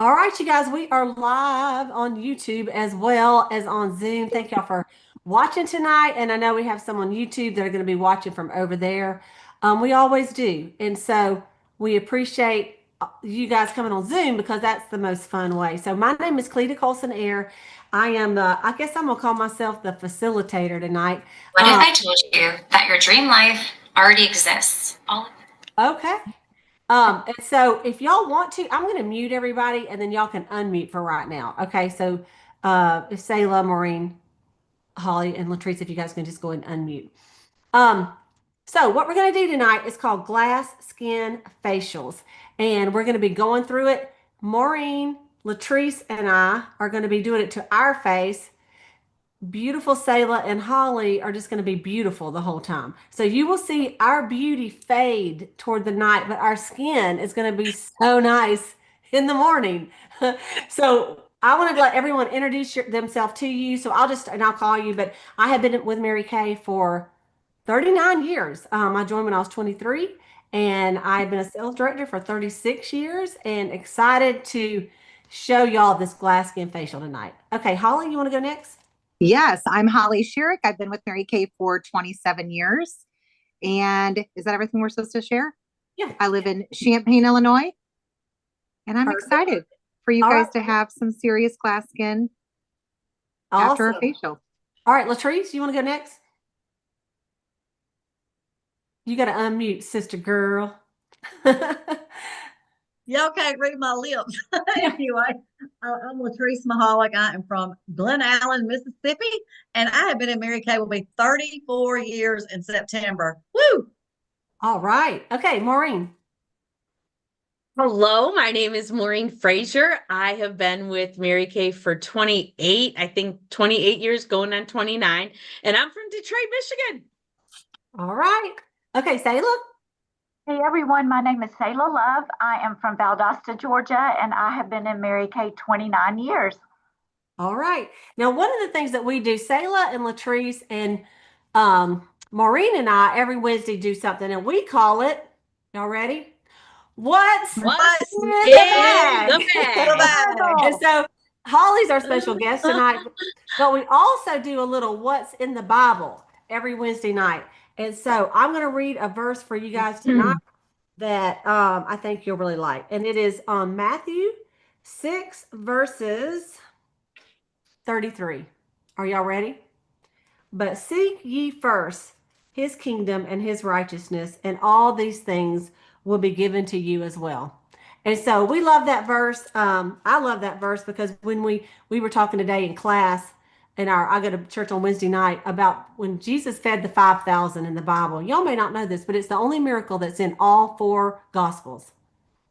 All right, you guys, we are live on YouTube as well as on Zoom. Thank y'all for watching tonight. And I know we have some on YouTube that are going to be watching from over there. We always do. And so we appreciate you guys coming on Zoom because that's the most fun way. So my name is Cleta Colson-Eyre. I am I guess I'm going to call myself the facilitator tonight. What if I told you that your dream life already exists? Okay. And so if y'all want to, I'm going to mute everybody and then y'all can unmute for right now. Okay. So, if Sayla, Maureen, Holly, and Latrice, if you guys can just go ahead and unmute. Um, so what we're going to do tonight is called glass skin facials. And we're going to be going through it. Maureen, Latrice, and I are going to be doing it to our face. Beautiful Selah and Holly are just going to be beautiful the whole time. So you will see our beauty fade toward the night, but our skin is going to be so nice in the morning. So I want to let everyone introduce themselves to you. So and I'll call you, but I have been with Mary Kay for 39 years. I joined when I was 23 and I've been a sales director for 36 years and excited to show y'all this glass skin facial tonight. Okay, Holly, you want to go next? Yes, I'm Holly Sherrick. I've been with Mary Kay for 27 years. And is that everything we're supposed to share? Yeah. I live in Champaign, Illinois, and I'm Perfect. excited for you All guys right. to have some serious glass skin after a Awesome. facial. All right, Latrice, you want to go next? You got to unmute, sister girl. Y'all can't read my lips. Anyway, I'm Latrice Mahalik. I am from Glen Allen, Mississippi, and I have been in Mary Kay will be 34 years in September. Woo! All right. Okay, Maureen. Hello, my name is Maureen Frazier. I have been with Mary Kay for 28 years, going on 29, and I'm from Detroit, Michigan. All right. Okay, Sayla. Hey everyone, my name is Sayla Love. I am from Valdosta, Georgia, and I have been in Mary Kay 29 years. All right. Now, one of the things that we do, Sayla and Latrice and Maureen and I, every Wednesday do something, and we call it, y'all ready? What's What's in in the the bag? bag? And so Holly's our special guest tonight, but we also do a little what's in the Bible every Wednesday night. And so I'm going to read a verse for you guys tonight that I think you'll really like. And it is on Matthew 6, verses 33. Are y'all ready? But seek ye first his kingdom and his righteousness, and all these things will be given to you as well. And so we love that verse. I love that verse because when we were talking today in class, I go to church on Wednesday night about when Jesus fed the 5,000 in the Bible. Y'all may not know this, but it's the only miracle that's in all four Gospels.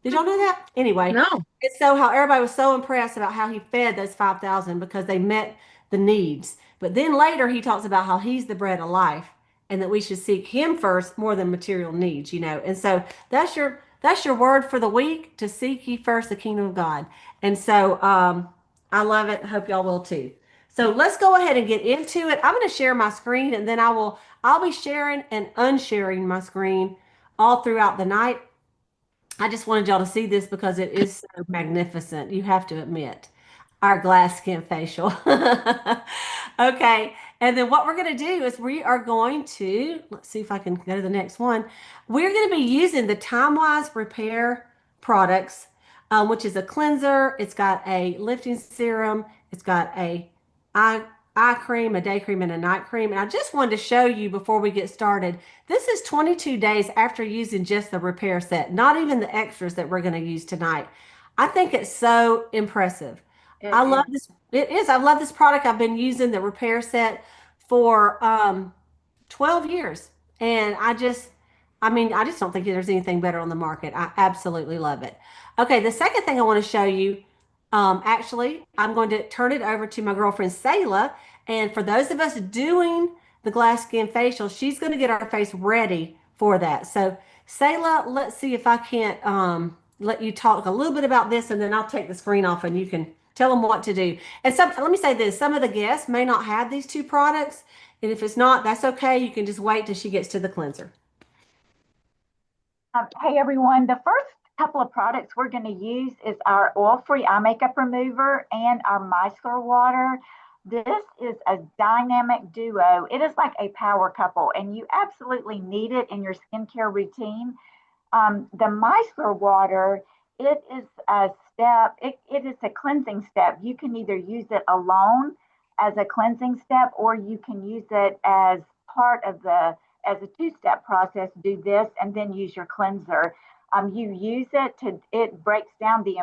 Did y'all know that? Anyway, No. it's so how everybody was so impressed about how he fed those 5,000 because they met the needs. But then later he talks about how he's the bread of life and that we should seek him first more than material needs, you know. And so that's your word for the week, to seek ye first the kingdom of God. And so I love it. I hope y'all will too. So let's go ahead and get into it. I'm going to share my screen and then I'll be sharing and unsharing my screen all throughout the night. I just wanted y'all to see this because it is so magnificent. You have to admit, our glass skin facial. Okay. And then what we're going to do is we are going to, let's see if I can go to the next one. We're going to be using the Timewise Repair products, which is a cleanser. It's got a lifting serum. It's got a eye eye cream, a day cream, and a night cream. And I just wanted to show you before we get started. This is 22 days after using just the repair set, not even the extras that we're going to use tonight. I think it's so impressive. I love this. It is. I love this product. I've been using the repair set for 12 years. And I just don't think there's anything better on the market. I absolutely love it. Okay, the second thing I want to show you, actually, I'm going to turn it over to my girlfriend, Sayla. And for those of us doing the glass skin facial, she's going to get our face ready for that. So, Sayla, let's see if I can't let you talk a little bit about this, and then I'll take the screen off and you can tell them what to do. And let me say this, some of the guests may not have these two products. And if it's not, that's okay. You can just wait till she gets to the cleanser. Hey everyone, the first couple of products we're going to use is our oil-free eye makeup remover and our micellar water. This is a dynamic duo. It is like a power couple, and you absolutely need it in your skincare routine. The micellar water, it is a step, it is a cleansing step. You can either use it alone as a cleansing step, or you can use it as part of as a two-step process. Do this and then use your cleanser. You use it it breaks down the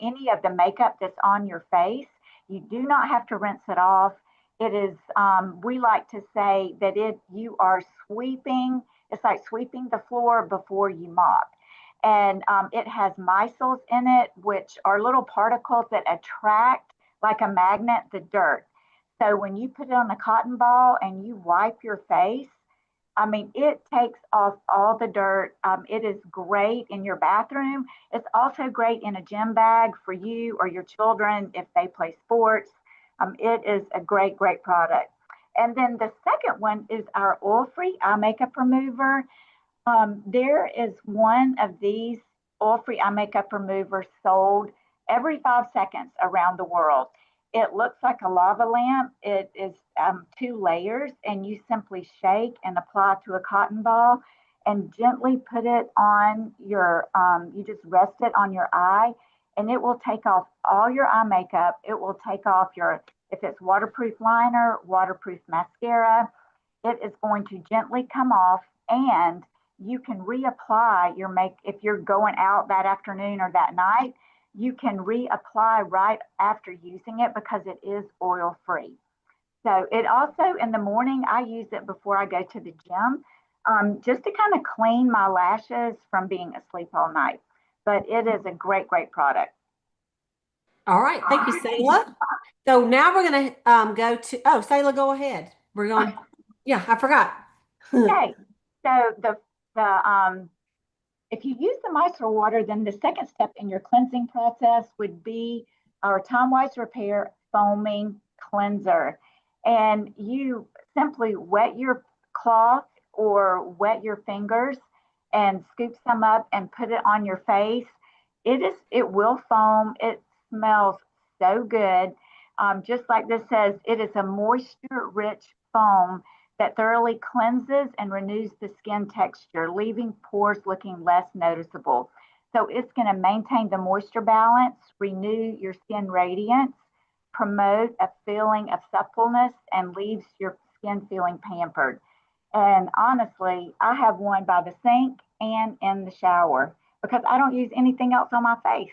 any of the makeup that's on your face. You do not have to rinse it off. It is, we like to say that you are sweeping. It's like sweeping the floor before you mop. And it has micelles in it, which are little particles that attract, like a magnet, the dirt. So when you put it on a cotton ball and you wipe your face, I mean, it takes off all the dirt. It is great in your bathroom. It's also great in a gym bag for you or your children if they play sports. It is a great, great product. And then the second one is our oil-free eye makeup remover. There is one of these oil-free eye makeup removers sold every 5 seconds around the world. It looks like a lava lamp. It is 2 layers, and you simply shake and apply to a cotton ball and gently put it on your, you just rest it on your eye, and it will take off all your eye makeup. It will take off if it's waterproof liner, waterproof mascara, it is going to gently come off, and you can reapply your if you're going out that afternoon or that night, you can reapply right after using it because it is oil free. So it also, in the morning, I use it before I go to the gym, just to kind of clean my lashes from being asleep all night. But it is a great, great product. All right. Thank you, Sayla. So now we're going to go to, Sayla, go ahead. We're going, yeah, I forgot. Okay. So if you use the micellar water, then the second step in your cleansing process would be our Timewise Repair foaming cleanser. And you simply wet your cloth or wet your fingers and scoop some up and put it on your face. It will foam. It smells so good. Just like this says, it is a moisture-rich foam that thoroughly cleanses and renews the skin texture, leaving pores looking less noticeable. So it's going to maintain the moisture balance, renew your skin radiance, promote a feeling of suppleness, and leaves your skin feeling pampered. And honestly, I have one by the sink and in the shower because I don't use anything else on my face.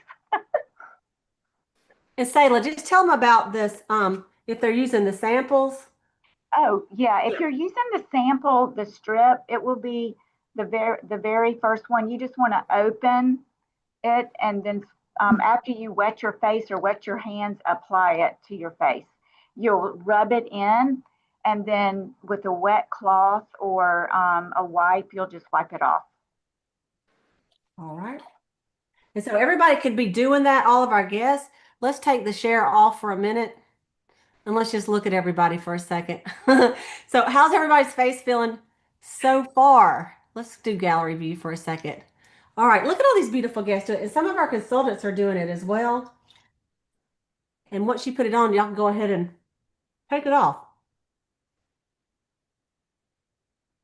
And Sayla, just tell them about this, if they're using the samples. Oh, yeah. If you're using the sample, the strip, it will be the very first one. You just want to open it, and then after you wet your face or wet your hands, apply it to your face. You'll rub it in, and then with a wet cloth or a wipe, you'll just wipe it off. All right. And so everybody could be doing that, all of our guests. Let's take the share off for a minute. And let's just look at everybody for a second. So how's everybody's face feeling so far? Let's do gallery view for a second. All right, look at all these beautiful guests doing it. And some of our consultants are doing it as well. And once you put it on, y'all can go ahead and take it off.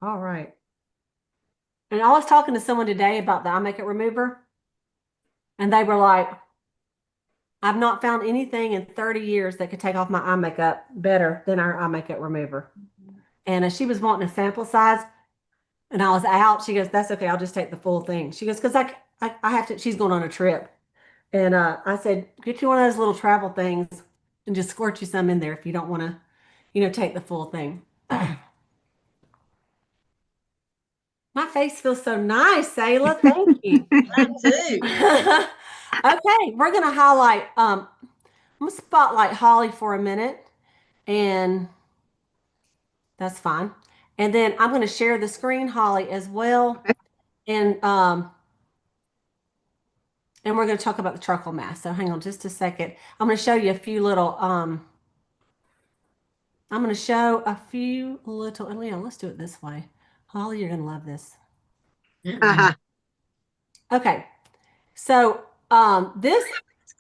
All right. And I was talking to someone today about the eye makeup remover. And they were like, I've not found anything in 30 years that could take off my eye makeup better than our eye makeup remover. And she was wanting a sample size, and I was out. She goes, that's okay. I'll just take the full thing. She goes, because I have to, she's going on a trip. And I said, get you one of those little travel things and just squirt you some in there if you don't want to, take the full thing. My face feels so nice, Sayla. Thank you. Mine too. Okay, we're going to highlight, I'm going to spotlight Holly for a minute, and that's fine. And then I'm going to share the screen, Holly, as well. And we're going to talk about the charcoal mask. So hang on just a second. I'm going to show you a few little, and Leah, let's do it this way. Holly, you're going to love this. Uh-huh. Okay. So this,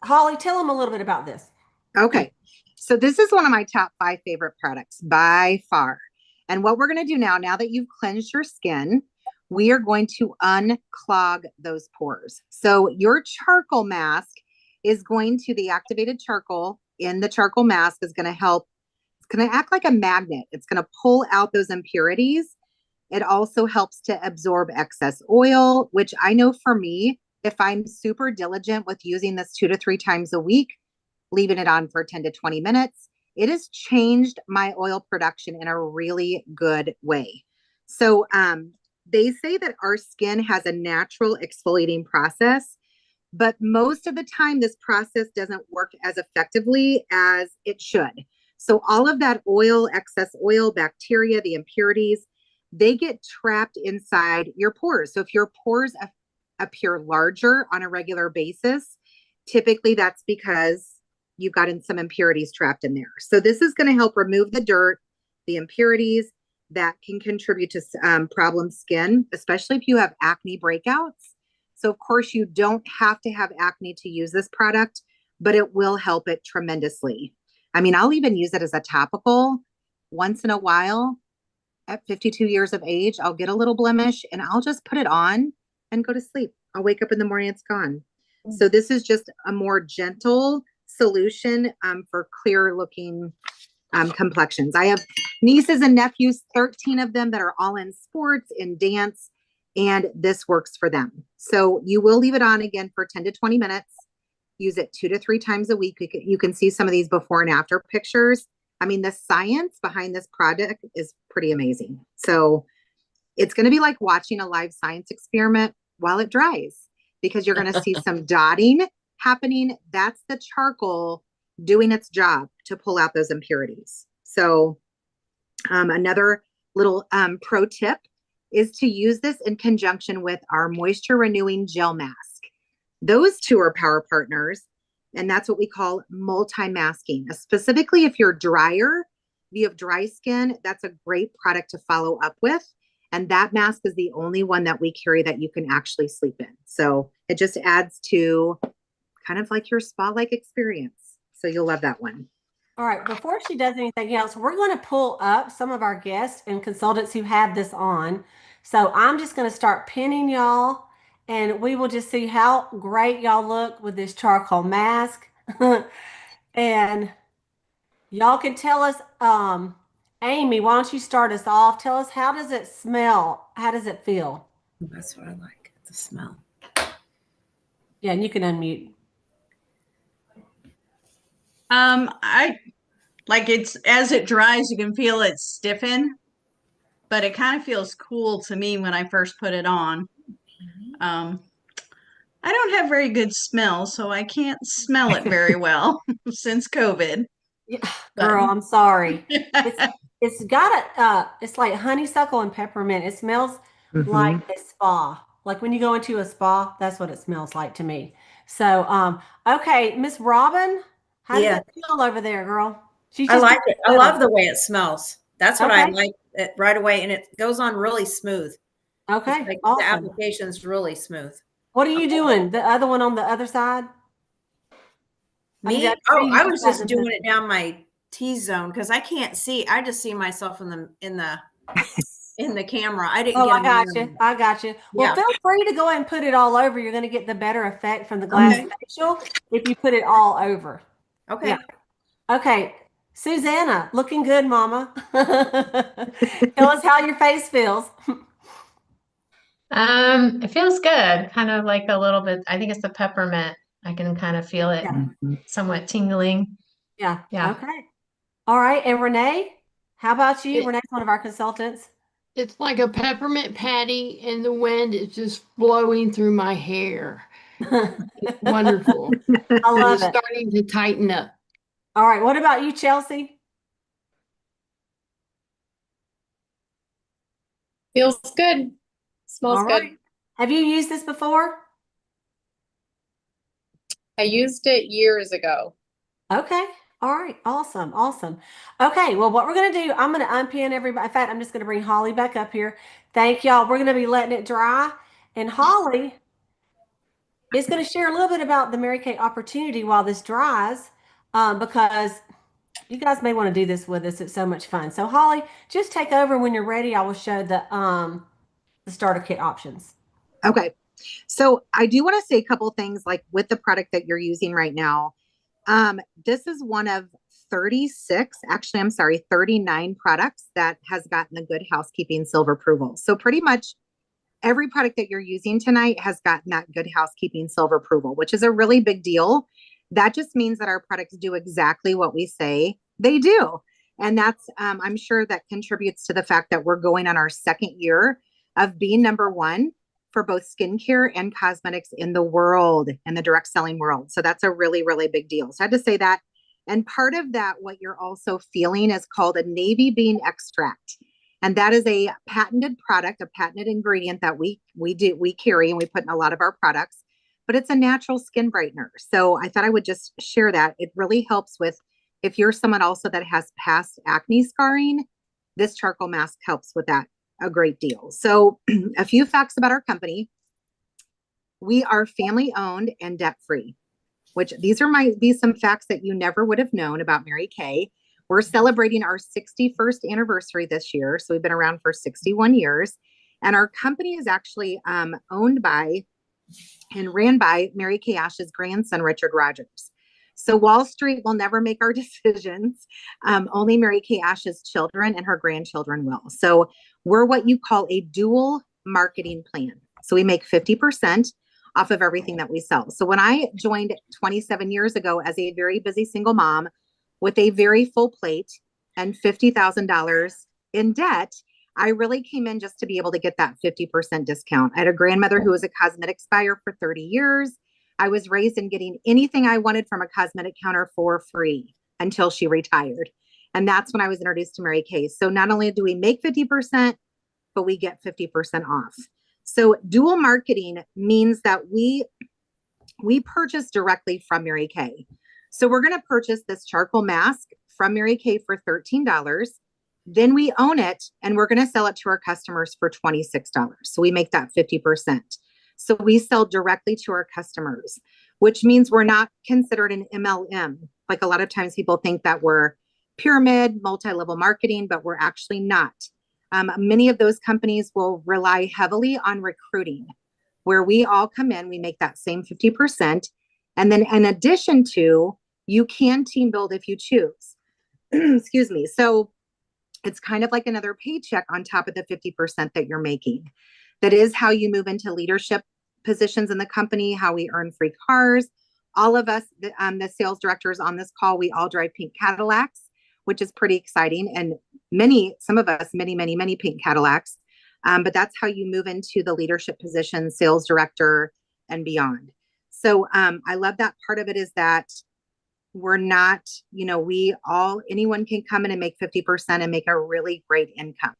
Holly, tell them a little bit about this. Okay. So this is one of my top 5 favorite products by far. And what we're going to do now that you've cleansed your skin, we are going to unclog those pores. So your charcoal mask is going to, the activated charcoal in the charcoal mask is going to help. It's going to act like a magnet. It's going to pull out those impurities. It also helps to absorb excess oil, which I know for me, if I'm super diligent with using this 2 to 3 times a week, leaving it on for 10 to 20 minutes, it has changed my oil production in a really good way. So they say that our skin has a natural exfoliating process, but most of the time this process doesn't work as effectively as it should. So all of that oil, excess oil, bacteria, the impurities, they get trapped inside your pores. So if your pores appear larger on a regular basis, typically that's because you've gotten some impurities trapped in there. So this is going to help remove the dirt, the impurities that can contribute to problem skin, especially if you have acne breakouts. So of course you don't have to have acne to use this product, but it will help it tremendously. I mean, I'll even use it as a topical once in a while. At 52 years of age, I'll get a little blemish and I'll just put it on and go to sleep. I'll wake up in the morning, it's gone. So this is just a more gentle solution for clear looking complexions. I have nieces and nephews, 13 of them that are all in sports, in dance, and this works for them. So you will leave it on again for 10 to 20 minutes. Use it 2 to 3 times a week. You can see some of these before and after pictures. I mean, the science behind this product is pretty amazing. So it's going to be like watching a live science experiment while it dries, because you're going to see some dotting happening. That's the charcoal doing its job to pull out those impurities. So another little pro tip is to use this in conjunction with our moisture renewing gel mask. Those two are power partners, and that's what we call multi-masking. Specifically, if you're drier, if you have dry skin, that's a great product to follow up with. And that mask is the only one that we carry that you can actually sleep in. So it just adds to kind of like your spa-like experience. So you'll love that one. All right, before she does anything else, we're going to pull up some of our guests and consultants who have this on. So I'm just going to start pinning y'all, and we will just see how great y'all look with this charcoal mask. And y'all can tell us, Amy, why don't you start us off? Tell us, how does it smell? How does it feel? That's what I like, the smell. Yeah, and you can unmute. I like it's as it dries, you can feel it stiffen, but it kind of feels cool to me when I first put it on. I don't have very good smell, so I can't smell it very well since COVID. Yeah, girl, I'm sorry. It's got a it's like honeysuckle and peppermint. It smells like a spa. Like when you go into a spa, that's what it smells like to me. So okay, Miss Robin, how does it feel over there, girl? I like it. I love the way it smells. That's what I like it right away, and it goes on really smooth. Okay, like awesome. The application is really smooth. What are you doing? The other one on the other side? Me? I was just doing it down my T-zone because I can't see. I just see myself in the camera. I didn't get I got you. I got you. Well, feel free to go ahead and put it all over. You're going to get the better effect from the glass facial if you put it all over. Okay. Yeah. Okay. Susanna, looking good, mama. Tell us how your face feels. It feels good. Kind of like a little bit, I think it's the peppermint. I can kind of feel it somewhat tingling. Yeah. Yeah. Okay. All right. And Renee, how about you? Renee's one of our consultants. It's like a peppermint patty, and the wind is just blowing through my hair. Wonderful. I love it. Starting to tighten up. All right. What about you, Chelsea? Feels good. Smells good. Have you used this before? I used it years ago. Okay. All right. Awesome. Awesome. Okay. Well, what we're going to do, I'm going to unpin everybody. In fact, I'm just going to bring Holly back up here. Thank y'all. We're going to be letting it dry. And Holly, is going to share a little bit about the Mary Kay opportunity while this dries, because you guys may want to do this with us. It's so much fun. So Holly, just take over when you're ready. I will show the starter kit options. Okay. So I do want to say a couple things like with the product that you're using right now. This is one of 36, actually, I'm sorry, 39 products that has gotten the Good Housekeeping Silver approval. So pretty much every product that you're using tonight has gotten that Good Housekeeping Silver approval, which is a really big deal. That just means that our products do exactly what we say they do. And that's, I'm sure that contributes to the fact that we're going on our second year of being number one for both skincare and cosmetics in the world, in the direct selling world. So that's a really, really big deal. So I had to say that. And part of that, what you're also feeling is called a navy bean extract. And that is a patented product, a patented ingredient that we carry and we put in a lot of our products, but it's a natural skin brightener. So I thought I would just share that. It really helps with, if you're someone also that has past acne scarring, this charcoal mask helps with that a great deal. So a few facts about our company. We are family owned and debt free, which these might be some facts that you never would have known about Mary Kay. We're celebrating our 61st anniversary this year. So we've been around for 61 years. And our company is actually owned by and ran by Mary Kay Ash's grandson, Richard Rogers. So Wall Street will never make our decisions. Only Mary Kay Ash's children and her grandchildren will. So we're what you call a dual marketing plan. So we make 50% off of everything that we sell. So when I joined 27 years ago as a very busy single mom with a very full plate and $50,000 in debt, I really came in just to be able to get that 50% discount. I had a grandmother who was a cosmetics buyer for 30 years. I was raised in getting anything I wanted from a cosmetic counter for free until she retired. And that's when I was introduced to Mary Kay. So not only do we make 50%, but we get 50% off. So dual marketing means that we purchase directly from Mary Kay. So we're going to purchase this charcoal mask from Mary Kay for $13. Then we own it and we're going to sell it to our customers for $26. So we make that 50%. So we sell directly to our customers, which means we're not considered an MLM. Like a lot of times people think that we're pyramid, multi-level marketing, but we're actually not. Many of those companies will rely heavily on recruiting, where we all come in, we make that same 50%. And then in addition to, you can team build if you choose. Excuse me. So it's kind of like another paycheck on top of the 50% that you're making. That is how you move into leadership positions in the company, how we earn free cars. All of us, the sales directors on this call, we all drive pink Cadillacs, which is pretty exciting. And some of us, many pink Cadillacs. But that's how you move into the leadership position, sales director and beyond. So I love that part of it is that we're not, anyone can come in and make 50% and make a really great income.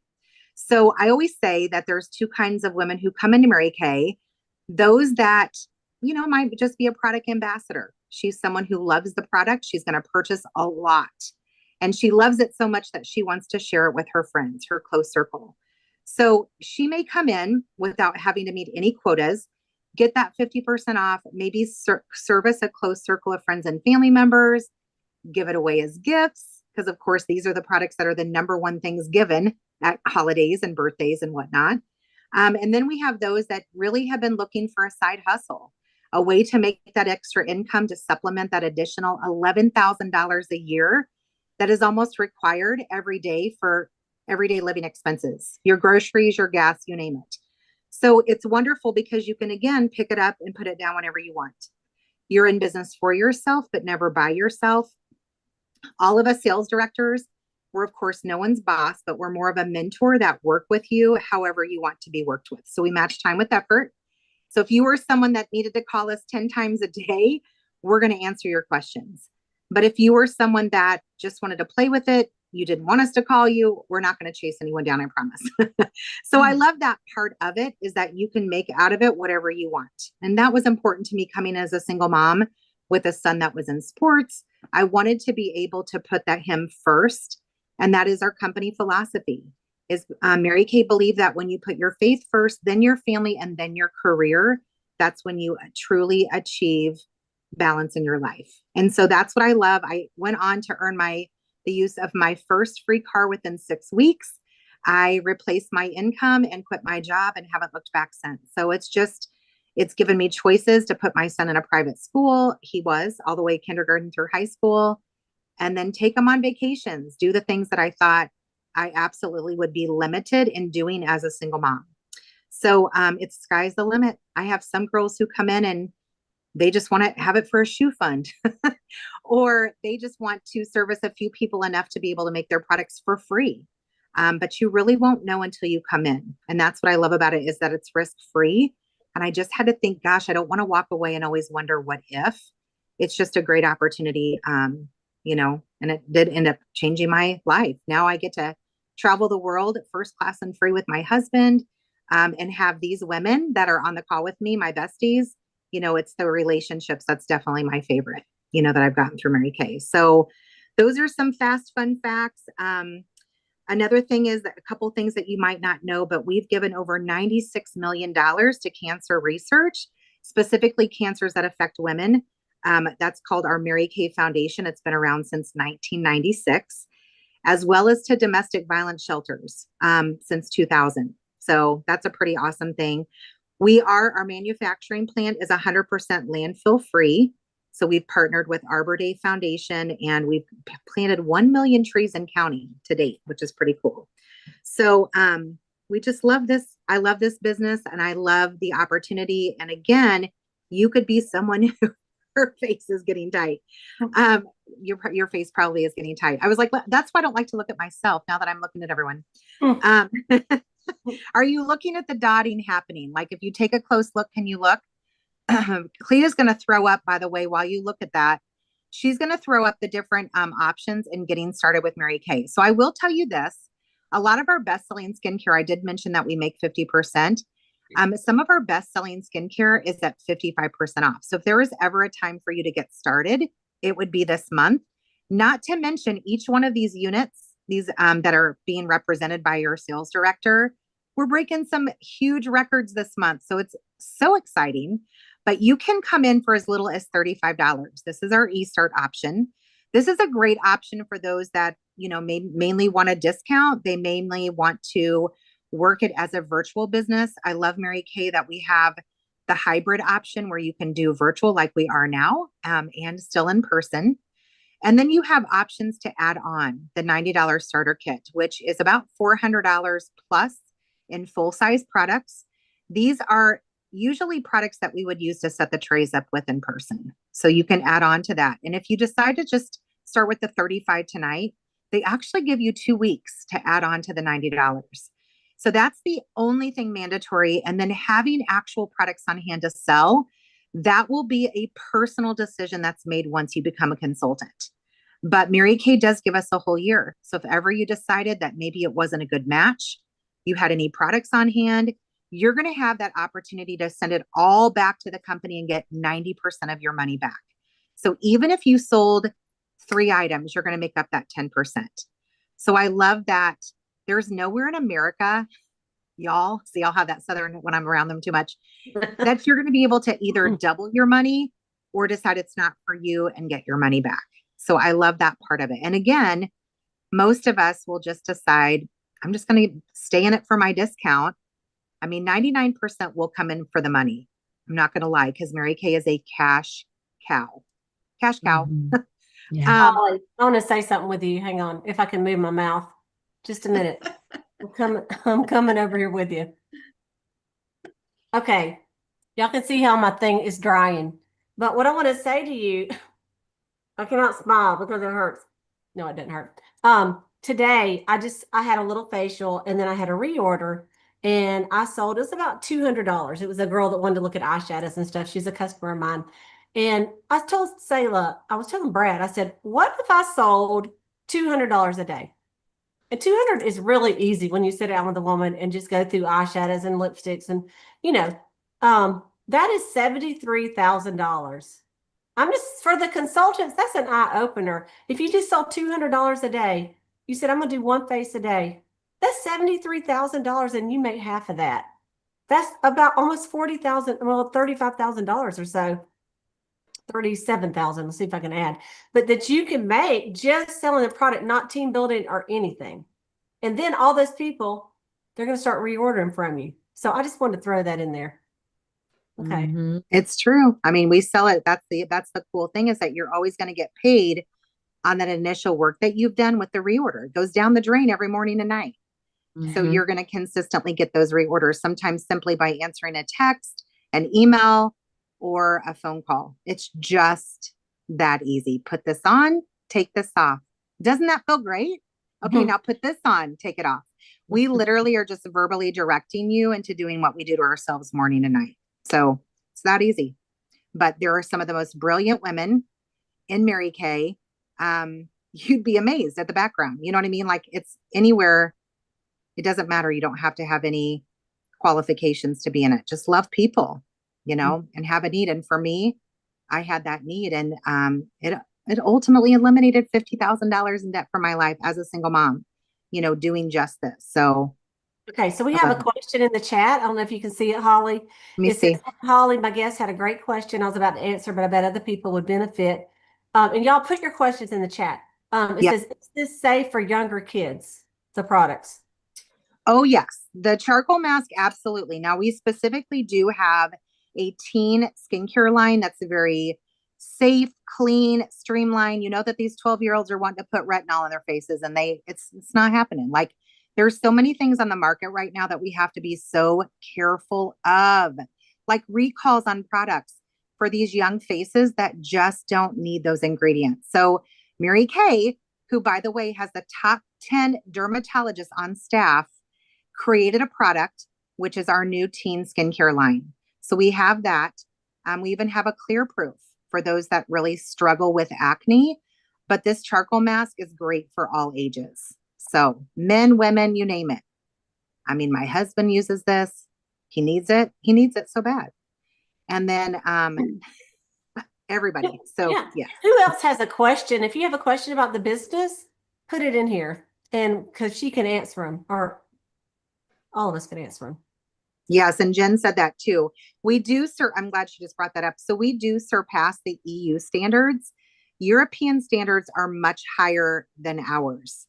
So I always say that there's two kinds of women who come into Mary Kay. Those that, might just be a product ambassador. She's someone who loves the product. She's going to purchase a lot. And she loves it so much that she wants to share it with her friends, her close circle. So she may come in without having to meet any quotas, get that 50% off, maybe service a close circle of friends and family members, give it away as gifts. Because of course, these are the products that are the number one things given at holidays and birthdays and whatnot. And then we have those that really have been looking for a side hustle, a way to make that extra income to supplement that additional $11,000 a year that is almost required every day for everyday living expenses, your groceries, your gas, you name it. So it's wonderful because you can, again, pick it up and put it down whenever you want. You're in business for yourself, but never by yourself. All of us sales directors, we're, of course, no one's boss, but we're more of a mentor that work with you however you want to be worked with. So we match time with effort. So if you were someone that needed to call us 10 times a day, we're going to answer your questions. But if you were someone that just wanted to play with it, you didn't want us to call you, we're not going to chase anyone down, I promise. So I love that part of it is that you can make out of it whatever you want. And that was important to me coming as a single mom with a son that was in sports. I wanted to be able to put him first. And that is our company philosophy. Is Mary Kay believed that when you put your faith first, then your family, and then your career, that's when you truly achieve balance in your life. And so that's what I love. I went on to earn the use of my first free car within 6 weeks. I replaced my income and quit my job and haven't looked back since. So it's given me choices to put my son in a private school. He was all the way kindergarten through high school, and then take him on vacations, do the things that I thought I absolutely would be limited in doing as a single mom. So it's sky's the limit. I have some girls who come in and they just want to have it for a shoe fund, or they just want to service a few people enough to be able to make their products for free. But you really won't know until you come in. And that's what I love about it, is that it's risk free. And I just had to think, gosh, I don't want to walk away and always wonder what if. It's just a great opportunity, and it did end up changing my life. Now I get to travel the world first class and free with my husband, and have these women that are on the call with me, my besties. It's the relationships that's definitely my favorite, that I've gotten through Mary Kay. So those are some fast, fun facts. Another thing is that a couple things that you might not know, but we've given over $96 million to cancer research, specifically cancers that affect women. That's called our Mary Kay Foundation. It's been around since 1996, as well as to domestic violence shelters since 2000. So that's a pretty awesome thing. Our manufacturing plant is 100% landfill free. So we've partnered with Arbor Day Foundation, and we've planted 1 million trees in county to date, which is pretty cool. So we just love this. I love this business, and I love the opportunity. And again, you could be someone who her face is getting tight. Your face probably is getting tight. I was like, that's why I don't like to look at myself now that I'm looking at everyone. Are you looking at the dotting happening? Like, if you take a close look, can you look? Cleta's going to throw up, by the way, while you look at that. She's going to throw up the different options in getting started with Mary Kay. So I will tell you this. A lot of our best-selling skincare, I did mention that we make 50%. Some of our best-selling skincare is at 55% off. So if there was ever a time for you to get started, it would be this month. Not to mention each one of these units, these that are being represented by your sales director, we're breaking some huge records this month. So it's so exciting. But you can come in for as little as $35. This is our eStart option. This is a great option for those that, mainly want a discount. They mainly want to work it as a virtual business. I love Mary Kay that we have the hybrid option where you can do virtual like we are now, and still in person. And then you have options to add on the $90 starter kit, which is about $400 plus in full-size products. These are usually products that we would use to set the trays up with in person. So you can add on to that. And if you decide to just start with the 35 tonight, they actually give you 2 weeks to add on to the $90. So that's the only thing mandatory. And then having actual products on hand to sell, that will be a personal decision that's made once you become a consultant. But Mary Kay does give us a whole year. So if ever you decided that maybe it wasn't a good match, you had any products on hand, you're going to have that opportunity to send it all back to the company and get 90% of your money back. So even if you sold 3 items, you're going to make up that 10%. So I love that there's nowhere in America, y'all have that Southern when I'm around them too much, that you're going to be able to either double your money or decide it's not for you and get your money back. So I love that part of it. And again, most of us will just decide, I'm just going to stay in it for my discount. I mean, 99% will come in for the money. I'm not going to lie, because Mary Kay is a cash cow. Cash cow. Mm-hmm. Yeah. I want to say something with you. Hang on. If I can move my mouth. Just a minute. I'm coming over here with you. Okay. Y'all can see how my thing is drying. But what I want to say to you, I cannot smile because it hurts. No, it doesn't hurt. Today, I had a little facial, and then I had a reorder, and I sold, it was about $200. It was a girl that wanted to look at eyeshadows and stuff. She's a customer of mine. And I told Sayla, I was telling Brad, I said, what if I sold $200 a day? And 200 is really easy when you sit down with a woman and just go through eyeshadows and lipsticks. And, that is $73,000. I'm just, for the consultants, that's an eye opener. If you just sold $200 a day, you said, I'm going to do one face a day. That's $73,000, and you make half of that. That's about almost 40,000, well, $35,000 or so. 37,000. Let's see if I can add, but that you can make just selling the product, not team building or anything. And then all those people, they're going to start reordering from you. So I just wanted to throw that in there. Okay. Mm-hmm. It's true. I mean, we sell it. That's the cool thing, is that you're always going to get paid on that initial work that you've done with the reorder. It goes down the drain every morning and night. So Mm-hmm. you're going to consistently get those reorders, sometimes simply by answering a text, an email, or a phone call. It's just that easy. Put this on, take this off. Doesn't that feel great? Okay, now put this on, take it off. We literally are just verbally directing you into doing what we do to ourselves morning and night. So it's that easy. But there are some of the most brilliant women in Mary Kay. You'd be amazed at the background. You know what I mean? Like, it's anywhere. It doesn't matter. You don't have to have any qualifications to be in it. Just love people, you know, and have a need. And for me, I had that need, and it ultimately eliminated $50,000 in debt for my life as a single mom, you know, doing just this. So okay, so we have a question in the chat. I don't know if you can see it, Holly. let me It see. says, Holly, my guest had a great question. I was about to answer, but I bet other people would benefit. And y'all put your questions in the chat. It says, is this safe for younger kids, the products? Oh, yes. The charcoal mask, absolutely. Now, we specifically do have a teen skincare line that's a very safe, clean, streamlined. You know that these 12-year-olds are wanting to put retinol in their faces, and it's not happening. Like, there's so many things on the market right now that we have to be so careful of, like recalls on products for these young faces that just don't need those ingredients. So Mary Kay, who, by the way, has the top 10 dermatologists on staff, created a product, which is our new teen skincare line. So we have that. We even have a clear proof for those that really struggle with acne. But this charcoal mask is great for all ages. So men, women, you name it. I mean, my husband uses this. He needs it. He needs it so bad. And then everybody. So yeah. Who else has a question? If you have a question about the business, put it in here, and because she can answer them, or all of us can answer them. Yes, and Jen said that too. We do, I'm glad she just brought that up. So we do surpass the EU standards. European standards are much higher than ours.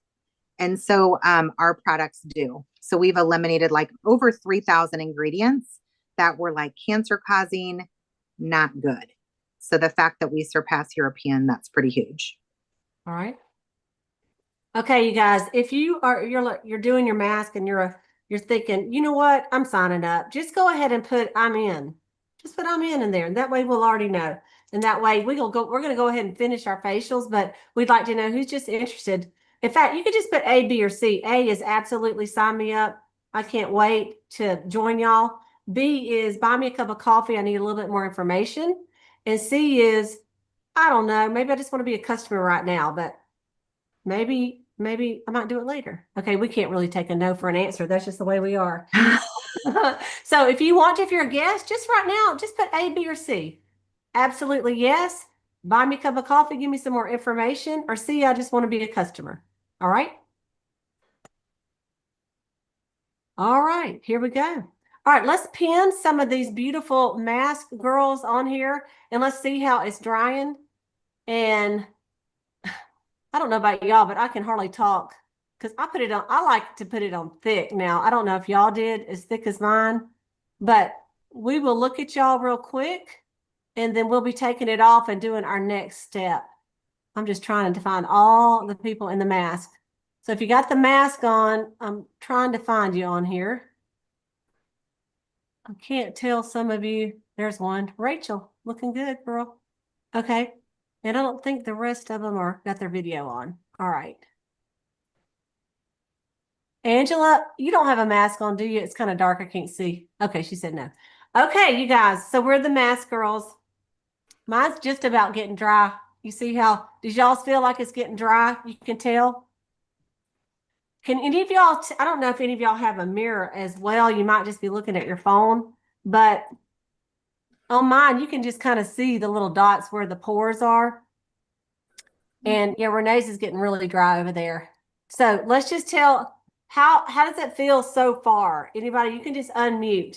And so our products do. So we've eliminated like over 3,000 ingredients that were like cancer causing, not good. So the fact that we surpass European, that's pretty huge. All right. Okay, you guys, if you're doing your mask and you're thinking, you know what, I'm signing up, just go ahead and put I'm in. Just put I'm in there, and that way we'll already know. And that way we're going to go ahead and finish our facials, but we'd like to know who's just interested. In fact, you could just put A, B, or C. A is absolutely sign me up. I can't wait to join y'all. B is buy me a cup of coffee. I need a little bit more information. And C is, I don't know, maybe I just want to be a customer right now, but maybe I might do it later. Okay, we can't really take a no for an answer. That's just the way we are. So if you're a guest, just right now, just put A, B, or C. Absolutely yes. Buy me a cup of coffee, give me some more information, or C, I just want to be a customer. All right. All right, here we go. All right, let's pin some of these beautiful mask girls on here, and let's see how it's drying. And I don't know about y'all, but I can hardly talk because I like to put it on thick. Now, I don't know if y'all did as thick as mine, but we will look at y'all real quick, and then we'll be taking it off and doing our next step. I'm just trying to find all the people in the mask. So if you got the mask on, I'm trying to find you on here. I can't tell some of you. There's one. Rachel, looking good, girl. Okay. And I don't think the rest of them got their video on. All right. Angela, you don't have a mask on, do you? It's kind of dark. I can't see. Okay, she said no. Okay, you guys. So we're the mask girls. Mine's just about getting dry. You see how, does y'all feel like it's getting dry? You can tell. Can any of y'all, I don't know if any of y'all have a mirror as well. You might just be looking at your phone, but on mine, you can just kind of see the little dots where the pores are. And yeah, Renee's is getting really dry over there. So let's just tell, how does it feel so far? Anybody, you can just unmute.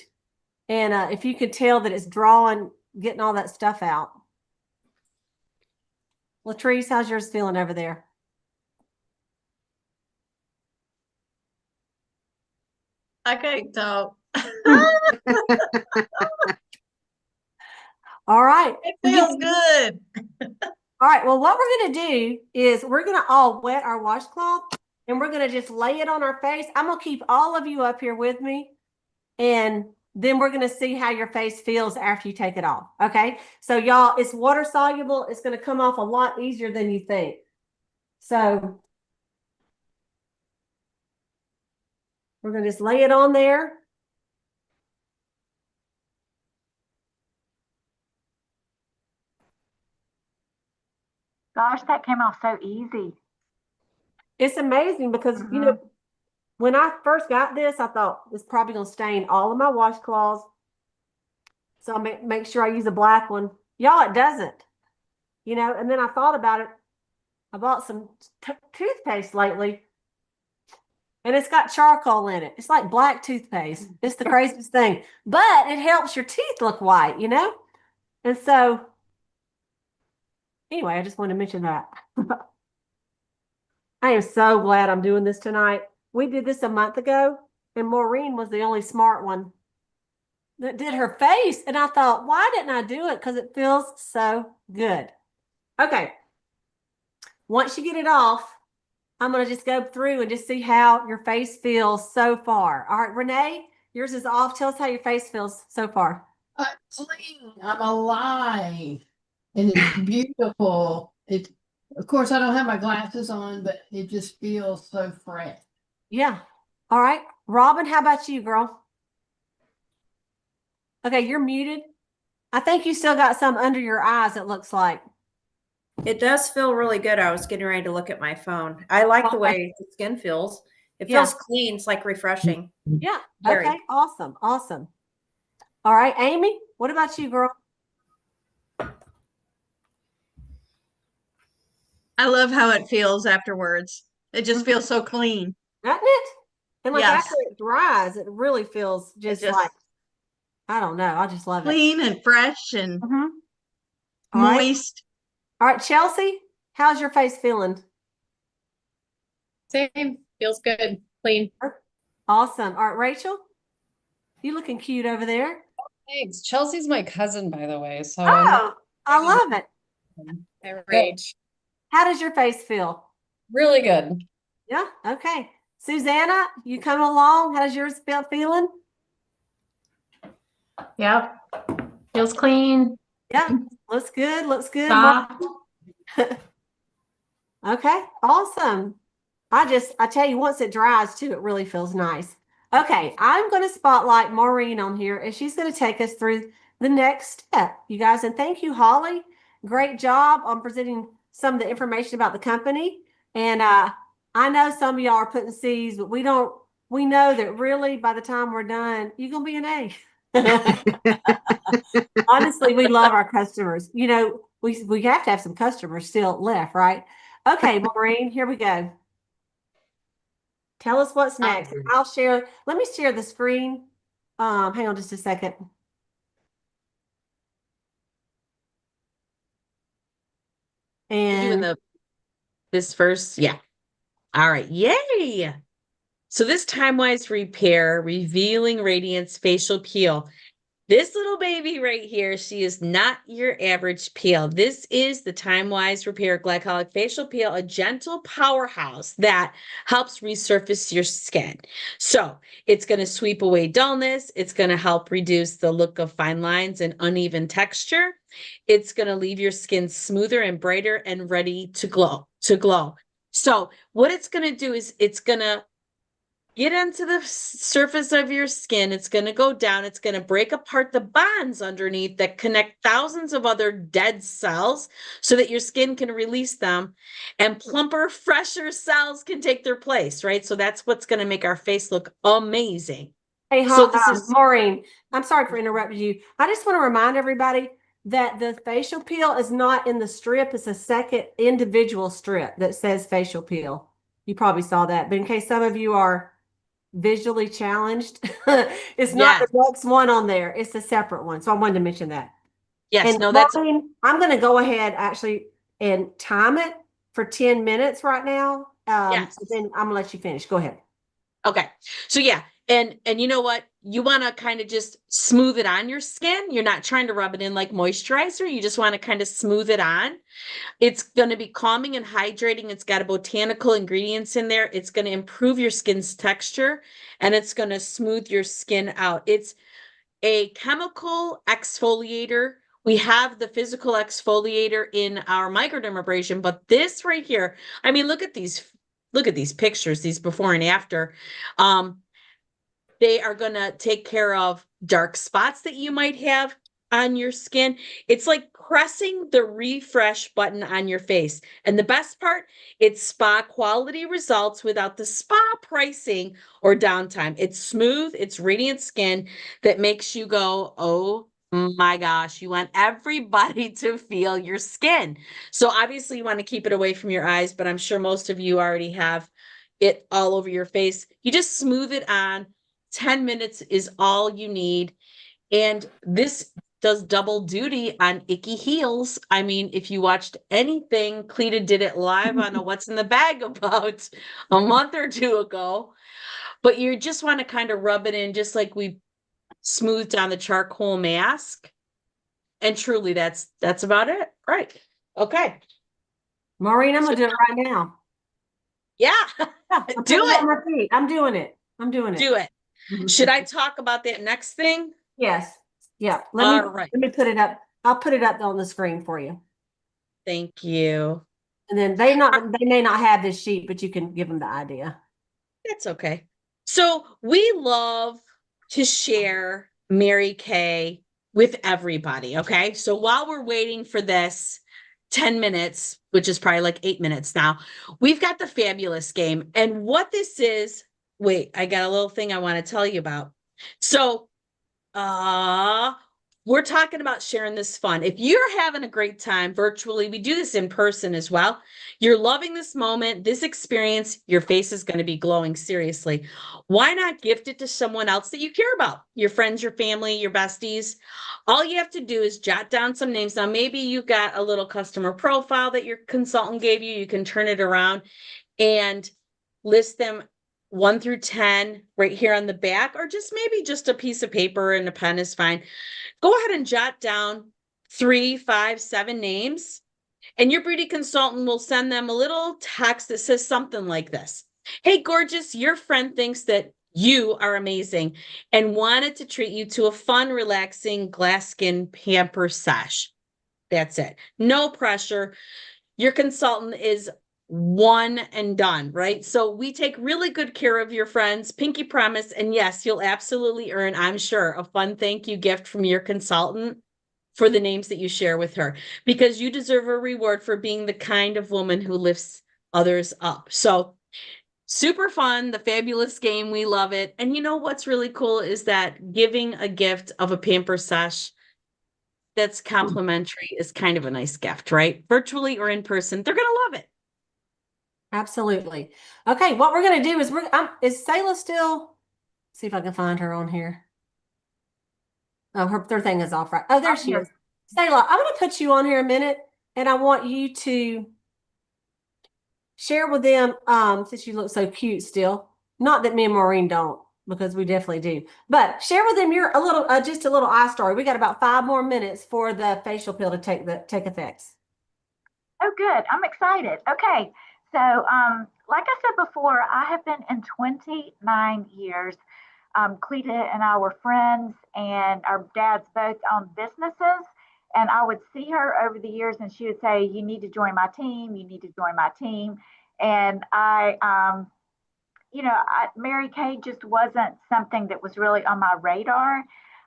And if you could tell that it's drawing, getting all that stuff out. Latrice, how's yours feeling over there? I can't talk. All right. It feels good. All right. Well, what we're going to do is we're going to all wet our washcloth and we're going to just lay it on our face. I'm going to keep all of you up here with me. And then we're going to see how your face feels after you take it off. Okay. So y'all, it's water soluble. It's going to come off a lot easier than you think. So we're going to just lay it on there. Gosh, that came off so easy. It's amazing because, you know, when I first got this, I thought it's probably going to stain all of my washcloths. So I make sure I use a black one. Y'all, it doesn't. You know, and then I thought about it. I bought some toothpaste lately. And it's got charcoal in it. It's like black toothpaste. It's the craziest thing. But it helps your teeth look white, you know? And so, anyway, I just wanted to mention that. I am so glad I'm doing this tonight. We did this a month ago, and Maureen was the only smart one that did her face. And I thought, why didn't I do it? Because it feels so good. Okay. Once you get it off, I'm going to just go through and just see how your face feels so far. All right, Renee, yours is off. Tell us how your face feels so far. Clean. I'm alive. And it's beautiful. Of course, I don't have my glasses on, but it just feels so fresh. Yeah. All right. Robin, how about you, girl? Okay, you're muted. I think you still got some under your eyes, it looks like. It does feel really good. I was getting ready to look at my phone. I like the way the skin feels. It feels clean. It's like refreshing. Yeah. Very. Okay. Awesome. Awesome. All right, Amy, what about you, girl? I love how it feels afterwards. It just feels so clean. Doesn't it? And like Yes. after it dries, it really feels just like, I don't know. I just love it. Clean and fresh and All right. moist. All right, Chelsea, how's your face feeling? Same. Feels good. Clean. Awesome. All right, Rachel, you looking cute over there. Thanks. Chelsea's my cousin, by the way. So Oh, I love it. I rage. How does your face feel? really good. Yeah. Okay. Susanna, you coming along? How's yours feeling? Yep. Feels clean. Yeah. Looks good. Looks good. Soft. Okay. Awesome. I tell you, once it dries too, it really feels nice. Okay. I'm going to spotlight Maureen on here and she's going to take us through the next step, you guys. And thank you, Holly. Great job on presenting some of the information about the company. And I know some of y'all are putting C's, but we know that really by the time we're done, you're going to be an A. Honestly, we love our customers. You know, we have to have some customers still left, right? Okay, Maureen, here we go. Tell us what's next. I'll share. Let me share the screen. Hang on just a second. Doing this first, yeah. All right, yay! So this Timewise Repair Revealing Radiance Facial Peel. This little baby right here, she is not your average peel. This is the Timewise Repair Glycolic Facial Peel, a gentle powerhouse that helps resurface your skin. So it's going to sweep away dullness. It's going to help reduce the look of fine lines and uneven texture. It's going to leave your skin smoother and brighter and ready to glow. So what it's going to do is it's going to get onto the surface of your skin. It's going to go down. It's going to break apart the bonds underneath that connect thousands of other dead cells so that your skin can release them and plumper, fresher cells can take their place, right? So that's what's going to make our face look amazing. Hey, so this is Maureen, I'm sorry for interrupting you. I just want to remind everybody that the facial peel is not in the strip. It's a second individual strip that says facial peel. You probably saw that, but in case some of you are visually challenged. It's not Yes. the next one on there. It's a separate one. So I wanted to mention that. Yes. And No, that's Maureen, I'm going to go ahead actually and time it for 10 minutes right now. yes. Then I'm going to let you finish. Go ahead. Okay. So yeah, and you know what? You want to kind of just smooth it on your skin. You're not trying to rub it in like moisturizer. You just want to kind of smooth it on. It's going to be calming and hydrating. It's got a botanical ingredients in there. It's going to improve your skin's texture and it's going to smooth your skin out. It's a chemical exfoliator. We have the physical exfoliator in our microdermabrasion, but this right here, I mean, look at these pictures, these before and after. They are going to take care of dark spots that you might have on your skin. It's like pressing the refresh button on your face. And the best part, it's spa quality results without the spa pricing or downtime. It's smooth, it's radiant skin that makes you go, oh my gosh, you want everybody to feel your skin. So obviously you want to keep it away from your eyes, but I'm sure most of you already have it all over your face. You just smooth it on. 10 minutes is all you need. And this does double duty on icky heels. I mean, if you watched anything, Cleta did it live on a What's in the Bag about a month or two ago. But you just want to kind of rub it in just like we smoothed on the charcoal mask. And truly, that's about it. Right. Okay. Maureen, I'm going to do it right now. Yeah. Do it. I'm doing it. I'm doing it. Do it. Should I talk about that next thing? Yes. Yeah. Let me put it up. I'll put it up on the screen for you. Thank you. And then they may not have this sheet, but you can give them the idea. That's okay. So we love to share Mary Kay with everybody. Okay. So while we're waiting for this 10 minutes, which is probably like 8 minutes now, we've got the fabulous game. And what this is, wait, I got a little thing I want to tell you about. So we're talking about sharing this fun. If you're having a great time virtually, we do this in person as well. You're loving this moment, this experience, your face is going to be glowing, seriously. Why not gift it to someone else that you care about? Your friends, your family, your besties. All you have to do is jot down some names. Now, maybe you've got a little customer profile that your consultant gave you. You can turn it around and list them 1 through 10 right here on the back, or just maybe just a piece of paper and a pen is fine. Go ahead and jot down 3, 5, 7 names, and your beauty consultant will send them a little text that says something like this. Hey, gorgeous, your friend thinks that you are amazing and wanted to treat you to a fun, relaxing glass skin pamper sesh. That's it. No pressure. Your consultant is one and done, right? So we take really good care of your friends, pinky promise. And yes, you'll absolutely earn, I'm sure, a fun thank you gift from your consultant for the names that you share with her, because you deserve a reward for being the kind of woman who lifts others up. So super fun, the fabulous game. We love it. And you know what's really cool is that giving a gift of a pamper sesh that's complimentary is kind of a nice gift, right? Virtually or in person, they're going to love it. Absolutely. Okay, what we're going to do is is Sayla still? See if I can find her on here. Oh, their thing is off, right? Oh, there she is. Sayla, I'm going to put you on here a minute, and I want you to share with them, since you look so cute still. Not that me and Maureen don't, because we definitely do. But share with them just a little eye story. We got about 5 more minutes for the facial peel to take effects. Oh, good. I'm excited. Okay. So, like I said before, I have been in 29 years. Cleta and I were friends, and our dads both owned businesses. And I would see her over the years, and she would say, "You need to join my team. You need to join my team." And Mary Kay just wasn't something that was really on my radar.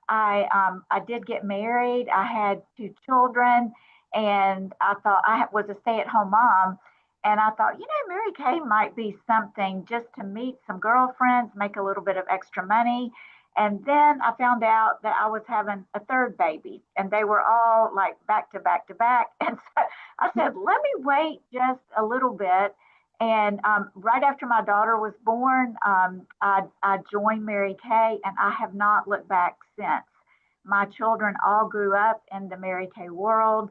I did get married. I had 2 children, and I thought I was a stay-at-home mom. And I thought, Mary Kay might be something just to meet some girlfriends, make a little bit of extra money. And then I found out that I was having a 3rd baby, and they were all like back to back to back. And so I said, let me wait just a little bit And right after my daughter was born, I joined Mary Kay, and I have not looked back since. My children all grew up in the Mary Kay world.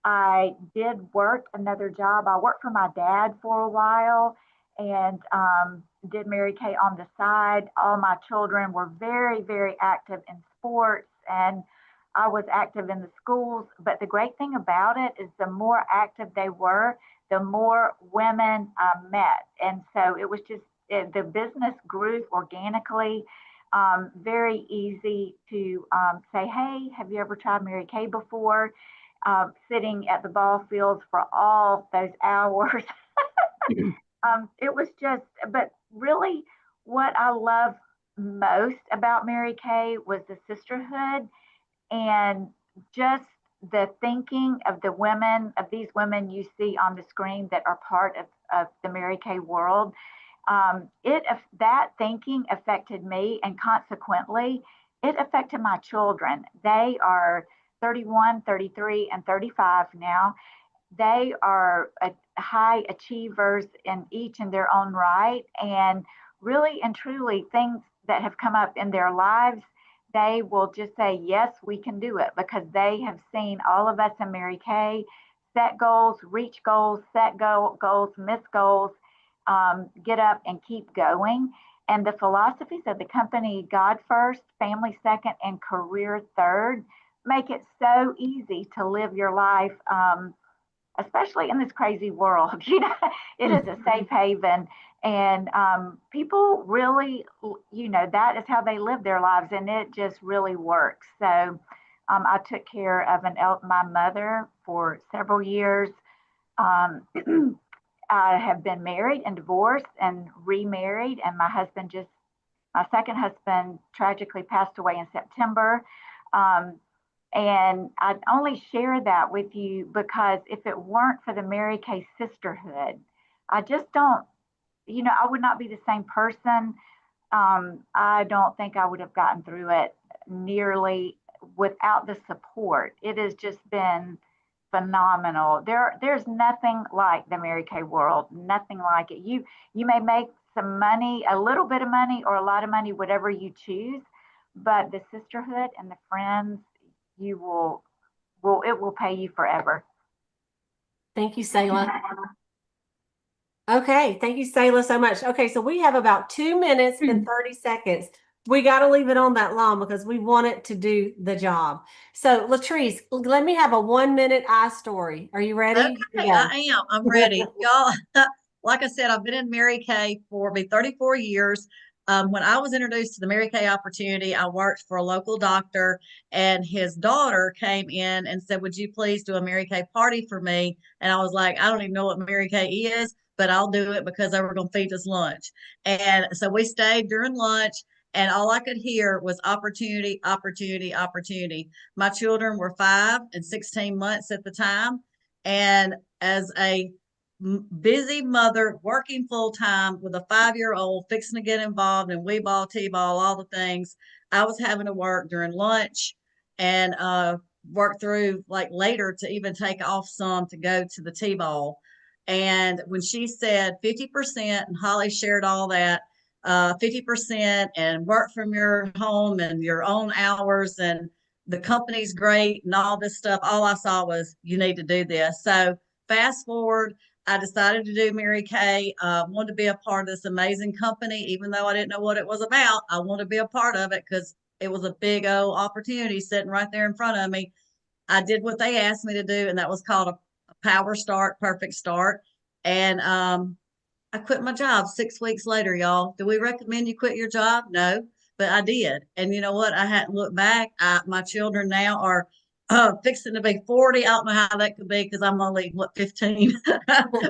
I did work another job. I worked for my dad for a while and did Mary Kay on the side. All my children were very, very active in sports, and I was active in the schools. But the great thing about it is the more active they were, the more women I met. And so it was just, the business grew organically. Very easy to say, hey, have you ever tried Mary Kay before? Sitting at the ball fields for all those hours. It was just, but really what I love most about Mary Kay was the sisterhood and just the thinking of the women, of these women you see on the screen that are part of the Mary Kay world. That thinking affected me, and consequently, it affected my children. They are 31, 33, and 35 now. They are high achievers in each in their own right. And really and truly, things that have come up in their lives, they will just say, yes, we can do it, because they have seen all of us in Mary Kay set goals, reach goals, set goals, miss goals, get up and keep going. And the philosophies of the company, God first, family second, and career third, make it so easy to live your life, especially in this crazy world. You know, it is a safe haven, and people really, you know, that is how they live their lives, and it just really works. So I took care of my mother for several years. I have been married and divorced and remarried, and my second husband tragically passed away in September. And I only share that with you because if it weren't for the Mary Kay sisterhood, I just don't, you know, I would not be the same person. I don't think I would have gotten through it nearly without the support. It has just been phenomenal. There's nothing like the Mary Kay world, nothing like it. You may make some money, a little bit of money or a lot of money, whatever you choose, but the sisterhood and the friends, it will pay you forever. Thank you, Selah. Okay, thank you, Selah, so much. Okay, so we have about 2 minutes and 30 seconds. We got to leave it on that long because we want it to do the job. So, Latrice, let me have a 1-minute story. Are you ready? Okay, I am. I'm ready. Y'all, like I said, I've been in Mary Kay for 34 years. When I was introduced to the Mary Kay opportunity, I worked for a local doctor, and his daughter came in and said, would you please do a Mary Kay party for me? And I was like, I don't even know what Mary Kay is, but I'll do it because they were going to feed us lunch. And so we stayed during lunch, and all I could hear was opportunity, opportunity, opportunity. My children were 5 and 16 months at the time. And as a busy mother working full time with a 5-year-old fixing to get involved in wee ball, t-ball, all the things, I was having to work during lunch and work through like later to even take off some to go to the t-ball. And when she said 50%, and Holly shared all that, 50% and work from your home and your own hours and the company's great and all this stuff, all I saw was you need to do this. So fast forward, I decided to do Mary Kay. Wanted to be a part of this amazing company, even though I didn't know what it was about. I wanted to be a part of it because it was a big old opportunity sitting right there in front of me. I did what they asked me to do, and that was called a power start, perfect start. And I quit my job 6 weeks later, y'all. Do we recommend you quit your job? No, but I did. And you know what? I hadn't looked back. My children now are fixing to be 40. I don't know how that could be because I'm only 15.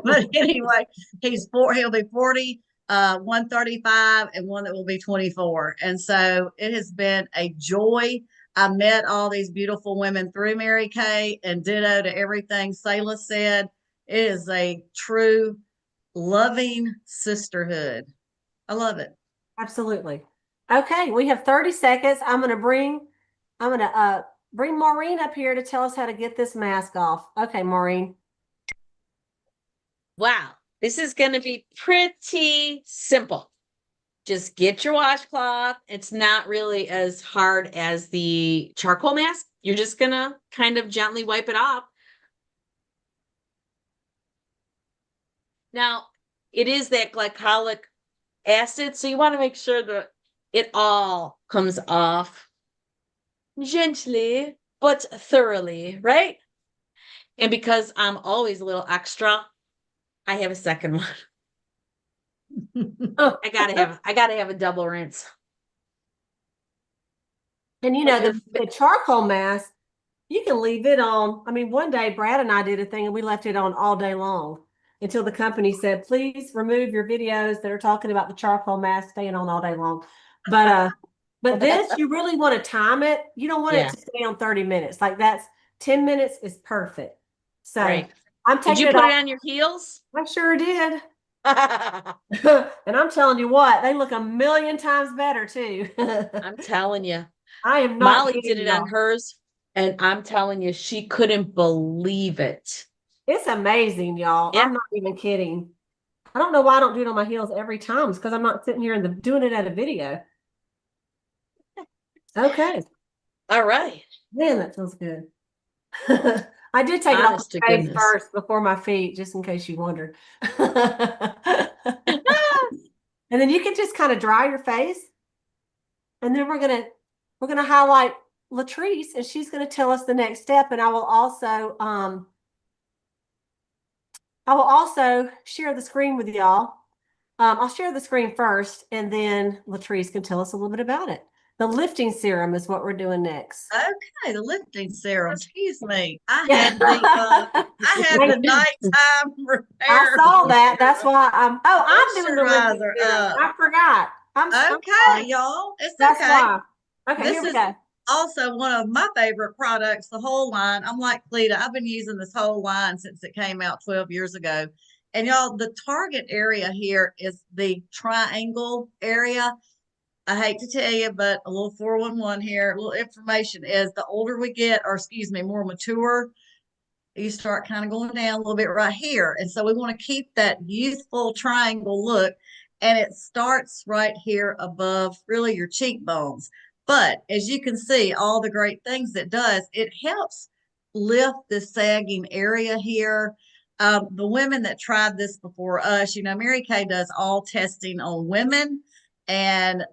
But anyway, he'll be 40, 135, and one that will be 24. And so it has been a joy. I met all these beautiful women through Mary Kay, and ditto to everything Selah said. It is a true loving sisterhood. I love it. Absolutely. Okay, we have 30 seconds. I'm gonna bring Maureen up here to tell us how to get this mask off. Okay, Maureen. Wow. This is going to be pretty simple. Just get your washcloth. It's not really as hard as the charcoal mask. You're just going to kind of gently wipe it off. Now, it is that glycolic acid, so you want to make sure that it all comes off gently but thoroughly, right? And because I'm always a little extra, I have a second one. I gotta have a double rinse. And you know, the charcoal mask, you can leave it on. I mean, one day Brad and I did a thing and we left it on all day long until the company said, please remove your videos that are talking about the charcoal mask staying on all day long. But this, you really want to time it. You don't want it to stay on 30 minutes. Like that's 10 minutes is perfect. So I'm taking Did you put it on your heels? I sure did. And I'm telling you what, they look a million times better too. I'm telling you. I am not. Molly did it on hers, and I'm telling you, she couldn't believe it. It's amazing, y'all. Yeah. I'm not even kidding. I don't know why I don't do it on my heels every time. It's because I'm not sitting here and doing it at a video. Okay. All right. Man, that feels good. I did take Honest it off my face goodness. first before my feet, just in case you wondered. And then you can just kind of dry your face. And then we're gonna highlight Latrice, and she's gonna tell us the next step. And I will also share the screen with y'all. I'll share the screen first, and then Latrice can tell us a little bit about it. The lifting serum is what we're doing next. Okay, the lifting serum. Excuse me. I had the nighttime repair. I saw that. That's why I'm doing the lifting serum. I forgot. I'm okay, y'all. That's okay. why. Okay, this here we is go. Also one of my favorite products, the whole line. I'm like Cleta. I've been using this whole line since it came out 12 years ago. And y'all, the target area here is the triangle area. I hate to tell you, but a little 411 here, a little information is the older we get, or excuse me, more mature, you start kind of going down a little bit right here. And so we want to keep that youthful triangle look. And it starts right here above really your cheekbones. But as you can see, all the great things it does, it helps lift the sagging area here. The women that tried this before us, you know, Mary Kay does all testing on women, and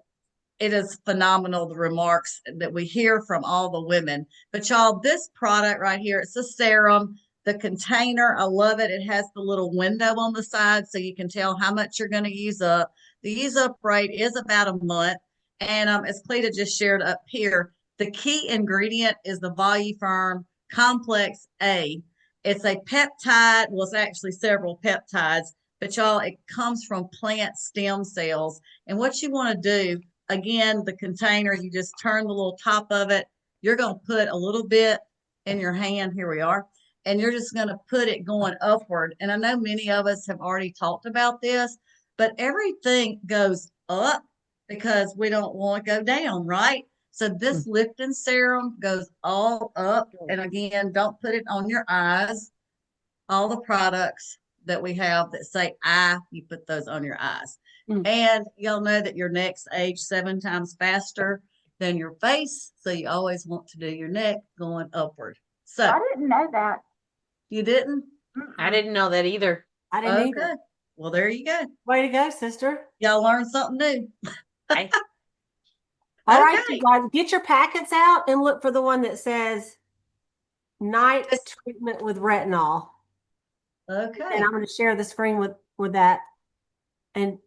it is phenomenal, the remarks that we hear from all the women. But y'all, this product right here, it's a serum. The container, I love it. It has the little window on the side so you can tell how much you're going to use up. The use up rate is about a month. And as Cleta just shared up here, the key ingredient is the Voluform Complex A. It's a peptide. Well, it's actually several peptides, but y'all, it comes from plant stem cells. And what you want to do, again, the container, you just turn the little top of it. You're going to put a little bit in your hand. Here we are. And you're just going to put it going upward. And I know many of us have already talked about this, but everything goes up because we don't want to go down, right? So this lifting serum goes all up. And again, don't put it on your eyes. All the products that we have that say eye, you put those on your eyes. And y'all know that your neck's age 7 times faster than your face. So you always want to do your neck going upward. So I didn't know that. You didn't? I didn't know that either. I didn't either. Well, there you go. Way to go, sister. Y'all learned something new. Okay. All right, you guys, get your packets out and look for the one that says night treatment with retinol. Okay. And I'm going to share the screen with that. And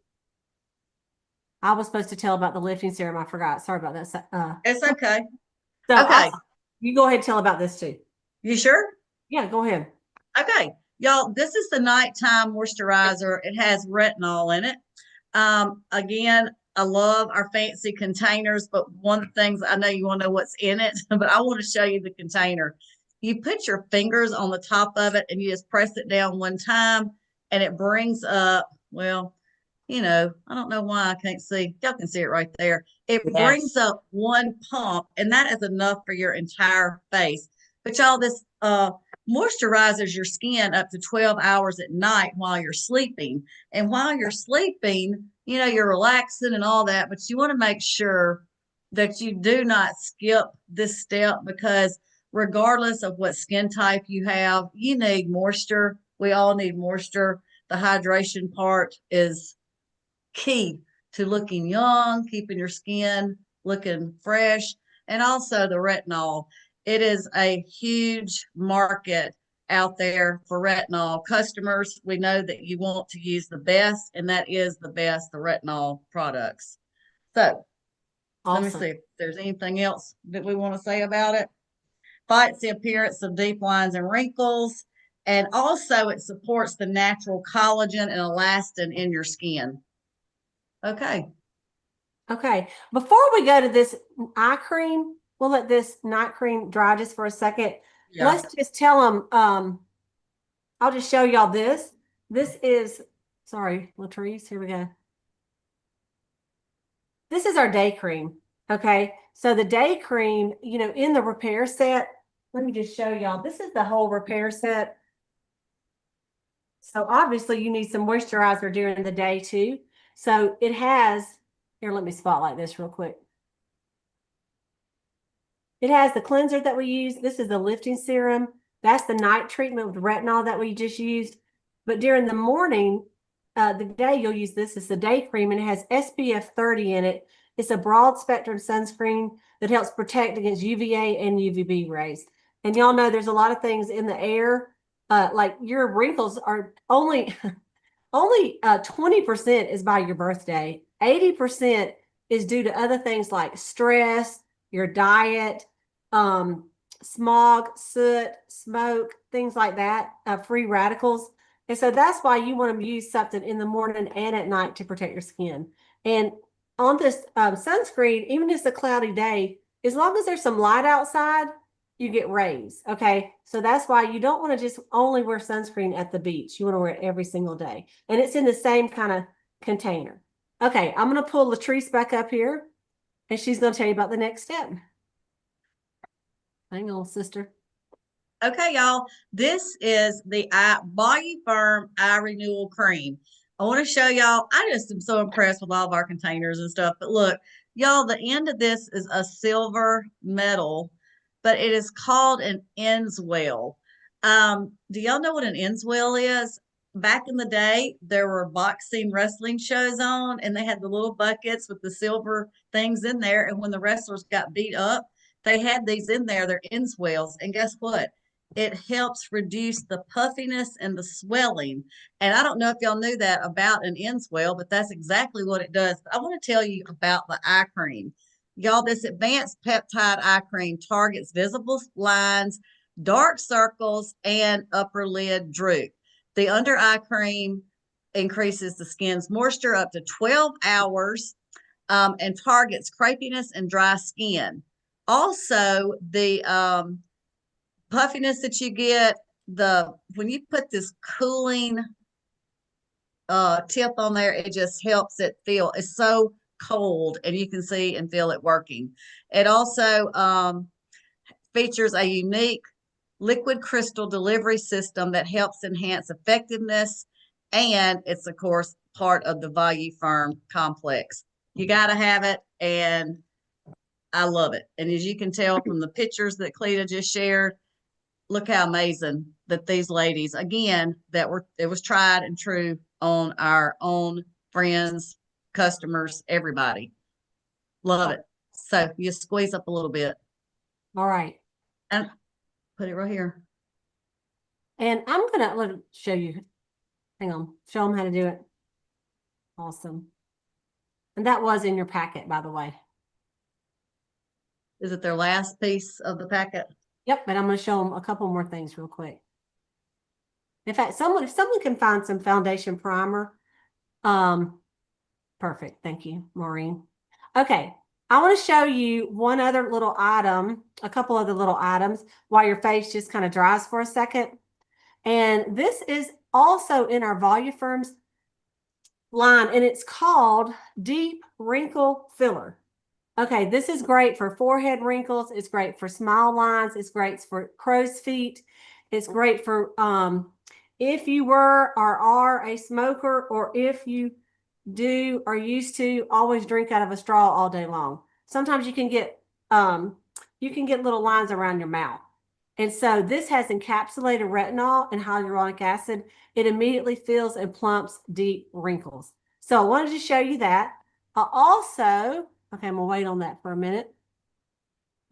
I was supposed to tell about the lifting serum. I forgot. Sorry about that. It's okay. So okay. You go ahead and tell about this too. You sure? Yeah, go ahead. Okay. Y'all, this is the nighttime moisturizer. It has retinol in it. Again, I love our fancy containers, but one of the things, I know you want to know what's in it, but I want to show you the container. You put your fingers on the top of it and you just press it down one time and it brings up, well, you know, I don't know why I can't see. Y'all can see it right there. It brings up one pump, and that is enough for your entire face. But y'all, this moisturizes your skin up to 12 hours at night while you're sleeping. And while you're sleeping, you're relaxing and all that, but you want to make sure that you do not skip this step, because regardless of what skin type you have, you need moisture. We all need moisture. The hydration part is key to looking young, keeping your skin looking fresh, and also the retinol. It is a huge market out there for retinol customers. We know that you want to use the best, and that is the best, the retinol products. So let me Awesome. see if there's anything else that we want to say about it. Fights the appearance of deep lines and wrinkles, and also it supports the natural collagen and elastin in your skin. Okay. Okay. Before we go to this eye cream, we'll let this night cream dry just for a second. Yeah. Let's just tell them, I'll just show y'all this. This is, sorry, Latrice, here we go. This is our day cream. Okay. So the day cream, in the repair set, let me just show y'all. This is the whole repair set. So obviously you need some moisturizer during the day too. So it has, here, let me spotlight this real quick. It has the cleanser that we use. This is the lifting serum. That's the night treatment with retinol that we just used. But during the morning, the day you'll use this is the day cream, and it has SPF 30 in it. It's a broad spectrum sunscreen that helps protect against UVA and UVB rays. And y'all know there's a lot of things in the air, like your wrinkles are only 20% is by your birthday. 80% is due to other things like stress, your diet, smog, soot, smoke, things like that, free radicals. And so that's why you want to use something in the morning and at night to protect your skin. And on this sunscreen, even if it's a cloudy day, as long as there's some light outside, you get rays. Okay. So that's why you don't want to just only wear sunscreen at the beach. You want to wear it every single day. And it's in the same kind of container. Okay. I'm going to pull Latrice back up here, and she's going to tell you about the next step. Hang on, sister. Okay, y'all. This is the Body Firm Eye Renewal Cream. I want to show y'all. I just am so impressed with all of our containers and stuff. But look, y'all, the end of this is a silver medal, but it is called an Enswell. Do y'all know what an Enswell is? Back in the day, there were boxing wrestling shows on, and they had the little buckets with the silver things in there. And when the wrestlers got beat up, they had these in there. They're Enswells. And guess what? It helps reduce the puffiness and the swelling. And I don't know if y'all knew that about an Enswell, but that's exactly what it does. But I want to tell you about the eye cream. Y'all, this advanced peptide eye cream targets visible lines, dark circles, and upper lid droop. The under eye cream increases the skin's moisture up to 12 hours and targets crepiness and dry skin. Also, the puffiness that you get, when you put this cooling tip on there, it just helps it feel, it's so cold, and you can see and feel it working. It also features a unique liquid crystal delivery system that helps enhance effectiveness, and it's of course part of the Value Firm complex. You got to have it, and I love it. And as you can tell from the pictures that Cleta just shared, look how amazing that these ladies, again, it was tried and true on our own friends, customers, everybody. Love it. So you squeeze up a little bit. All right. And put it right here. And I'm going to show you. Hang on. Show them how to do it. Awesome. And that was in your packet, by the way. Is it their last piece of the packet? Yep, but I'm going to show them a couple more things real quick. In fact, if someone can find some foundation primer, perfect. Thank you, Maureen. Okay, I want to show you one other little item, a couple other little items while your face just kind of dries for a second. And this is also in our Value Firms line, and it's called Deep Wrinkle Filler. Okay, this is great for forehead wrinkles. It's great for smile lines. It's great for crow's feet. It's great for if you were or are a smoker, or if you do or used to always drink out of a straw all day long. Sometimes you can get little lines around your mouth. And so this has encapsulated retinol and hyaluronic acid. It immediately fills and plumps deep wrinkles. So I wanted to show you that. Okay, I'm gonna wait on that for a minute.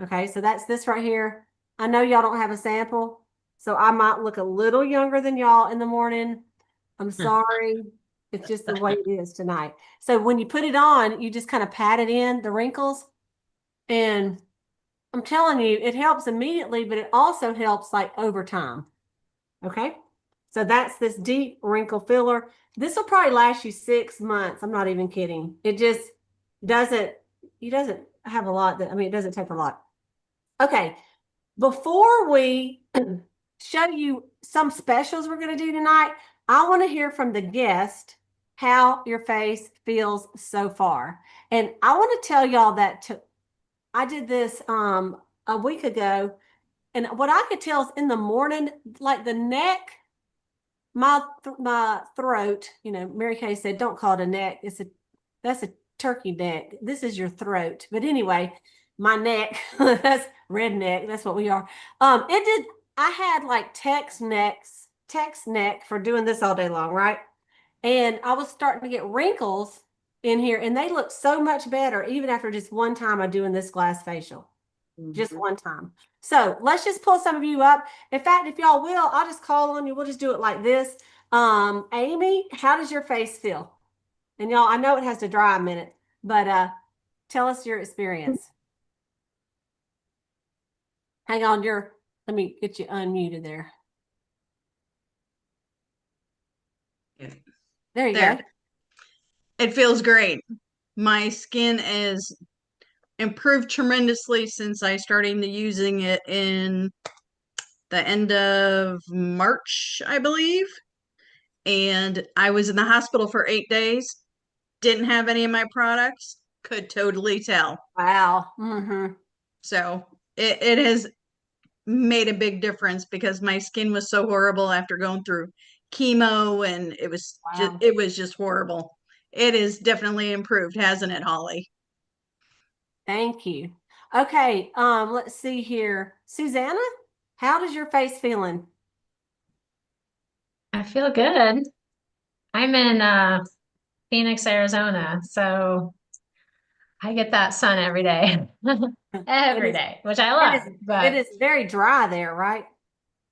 Okay, so that's this right here. I know y'all don't have a sample, so I might look a little younger than y'all in the morning. I'm sorry. It's just the way it is tonight. So when you put it on, you just kind of pat it in the wrinkles. And I'm telling you, it helps immediately, but it also helps like over time. Okay. So that's this deep wrinkle filler. This will probably last you 6 months. I'm not even kidding. It just doesn't have a lot it doesn't take a lot. Okay. Before we show you some specials we're going to do tonight, I want to hear from the guest how your face feels so far. And I want to tell y'all that I did this a week ago, and what I could tell is in the morning, like the neck, my throat, Mary Kay said, don't call it a neck. That's a turkey neck. This is your throat. But anyway, my neck, that's redneck. That's what we are. I had like text neck for doing this all day long, right? And I was starting to get wrinkles in here, and they look so much better even after just one time of doing this glass facial. Just one time. So let's just pull some of you up. In fact, if y'all will, I'll just call on you. We'll just do it like this. Amy, how does your face feel? And y'all, I know it has to dry a minute, but tell us your experience. Hang on, let me get you unmuted there. There you go. It feels great. My skin is improved tremendously since I started using it in the end of March, I believe. And I was in the hospital for 8 days. Didn't have any of my products. Could totally tell. Wow. So it has made a big difference because my skin was so horrible after going through chemo, and it was just horrible. It is definitely improved, hasn't it, Holly? Thank you. Okay, let's see here. Susanna, how does your face feeling? I feel good. I'm in Phoenix, Arizona, so I get that sun every day. Every day, which I love. But it is very dry there, right?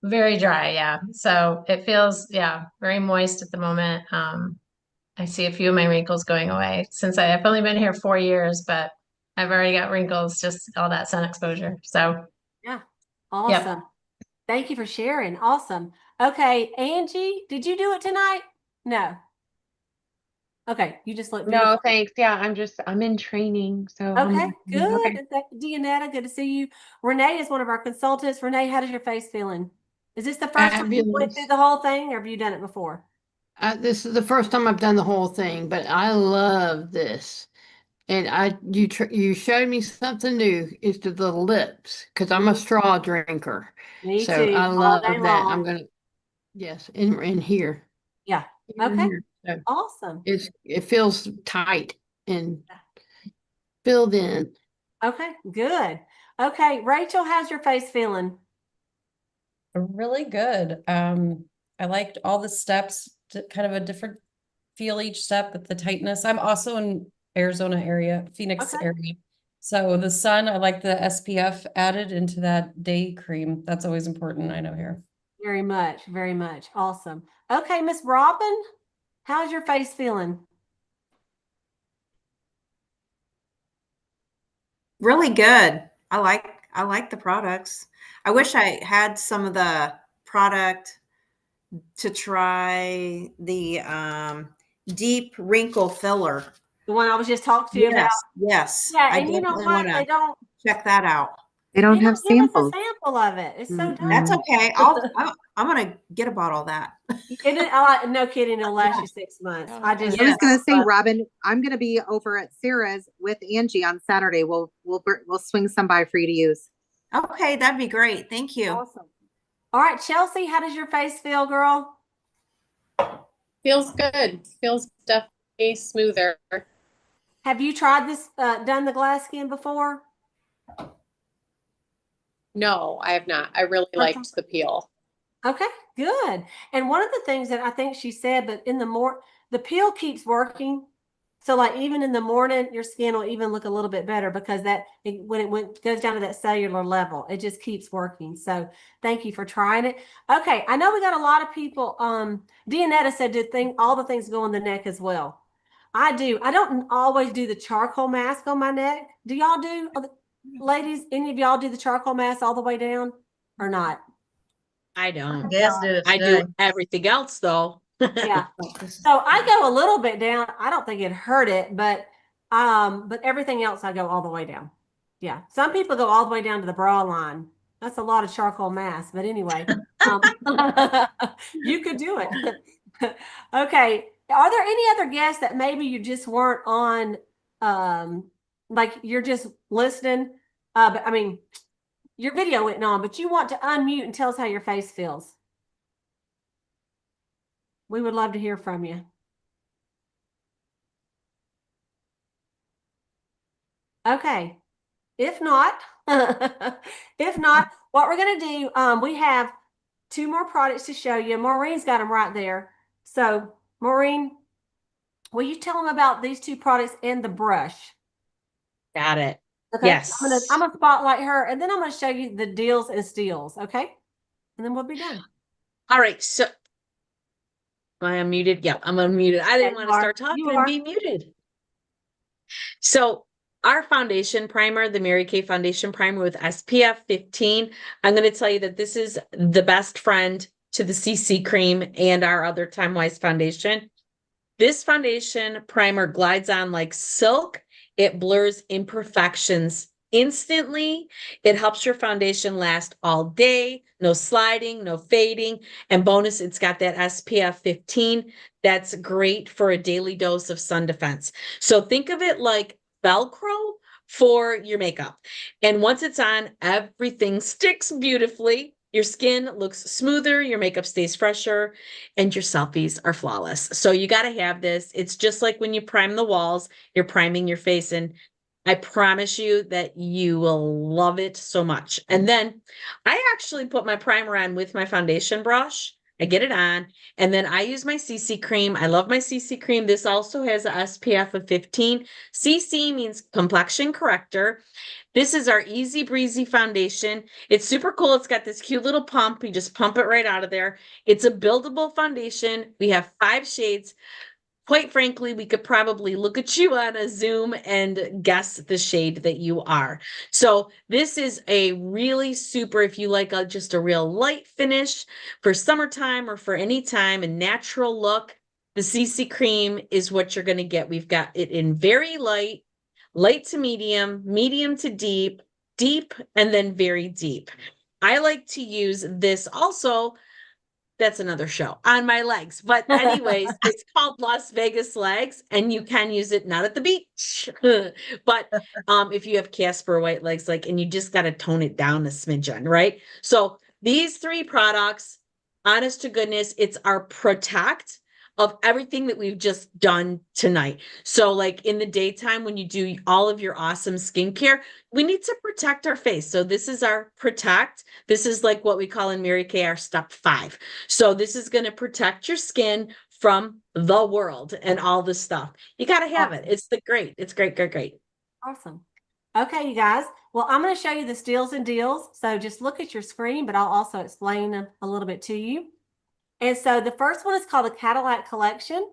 Very dry, yeah. So it feels, very moist at the moment. I see a few of my wrinkles going away since I've only been here 4 years, but I've already got wrinkles, just all that sun exposure. So yeah, awesome. Yep. Thank you for sharing. Awesome. Okay, Angie, did you do it tonight? No. Okay, you just look beautiful. No, thanks. Yeah, I'm in training. So okay, good. Okay. Deanetta, good to see you. Renee is one of our consultants. Renee, how does your face feeling? Is this the first time you went through the whole thing, or have you done it before? This is the first time I've done the whole thing, but I love this. And you showed me something new. Is to the lips, because I'm a straw drinker. Me so too. I love that. I'm gonna in here. Yeah. Okay. So awesome. It feels tight and filled in. Okay, good. Okay, Rachel, how's your face feeling? Really good. I liked all the steps, kind of a different feel each step with the tightness. I'm also in Arizona area, Phoenix area. So the sun, I like the SPF added into that day cream. That's always important, I know here. Very much, very much. Awesome. Okay, Miss Robin, how's your face feeling? Really good. I like the products. I wish I had some of the product to try the deep wrinkle filler. The one I was just talking to you about. Yes. Yeah, and you know what? They don't check that out. They don't have samples. Give us a sample of it. It's so dumb. That's okay. I'm gonna get a bottle of that. No kidding. It'll last you 6 months. I was gonna say, Robin, I'm gonna be over at Sarah's with Angie on Saturday. We'll swing some by for you to use. Okay, that'd be great. Thank you. Awesome. All right, Chelsea, how does your face feel, girl? Feels good. Feels definitely smoother. Have you tried this, done the glass skin before? No, I have not. I really liked the peel. Okay, good. And one of the things that I think she said, but in the peel keeps working. So like even in the morning, your skin will even look a little bit better because when it goes down to that cellular level, it just keeps working. So thank you for trying it. Okay, I know we got a lot of people. Deanetta said all the things go on the neck as well. I do. I don't always do the charcoal mask on my neck. Do y'all do, ladies? Any of y'all do the charcoal mask all the way down or not? I don't. Guess did it I do today. everything else though. Yeah. So I go a little bit down. I don't think it hurt it, but everything else I go all the way down. Yeah. Some people go all the way down to the bra line. That's a lot of charcoal mask, but anyway, um, you could do it. Okay. Are there any other guests that maybe you just weren't on, like you're just listening? But I mean, your video went on, but you want to unmute and tell us how your face feels. We would love to hear from you. Okay. If not, what we're going to do, we have 2 more products to show you. Maureen's got them right there. So, Maureen, will you tell them about these 2 products and the brush? Got it. Okay. Yes. I'm gonna spotlight her, and then I'm going to show you the deals and steals. Okay. And then we'll be done. All right. So am I unmuted? Yeah, I'm unmuted. I didn't want to start talking and be muted. So our foundation primer, the Mary Kay foundation primer with SPF 15, I'm going to tell you that this is the best friend to the CC cream and our other Timewise foundation. This foundation primer glides on like silk. It blurs imperfections instantly. It helps your foundation last all day. No sliding, no fading. And bonus, it's got that SPF 15. That's great for a daily dose of sun defense. So think of it like Velcro for your makeup. And once it's on, everything sticks beautifully. Your skin looks smoother, your makeup stays fresher, and your selfies are flawless. So you got to have this. It's just like when you prime the walls, you're priming your face. And I promise you that you will love it so much. And then I actually put my primer on with my foundation brush. I get it on, and then I use my CC cream. I love my CC cream. This also has a SPF of 15. CC means complexion corrector. This is our Easy Breezy foundation. It's super cool. It's got this cute little pump. You just pump it right out of there. It's a buildable foundation. We have 5 shades. Quite frankly, we could probably look at you on a Zoom and guess the shade that you are. So this is a really super, if you like just a real light finish for summertime or for any time, a natural look, the CC cream is what you're going to get. We've got it in very light, light to medium, medium to deep, deep, and then very deep. I like to use this also. That's another show on my legs. But anyways, it's called Las Vegas legs, and you can use it not at the beach, but if you have Casper white legs, like, and you just got to tone it down a smidgen, right? So these 3 products, honest to goodness, it's our protect of everything that we've just done tonight. So like in the daytime, when you do all of your awesome skincare, we need to protect our face. So this is our protect. This is like what we call in Mary Kay our step 5. So this is going to protect your skin from the world and all this stuff. You got to have it. It's great. It's great, great, great. Awesome. Okay, you guys. Well, I'm going to show you the steals and deals. So just look at your screen, but I'll also explain a little bit to you. And so the first one is called the Cadillac Collection.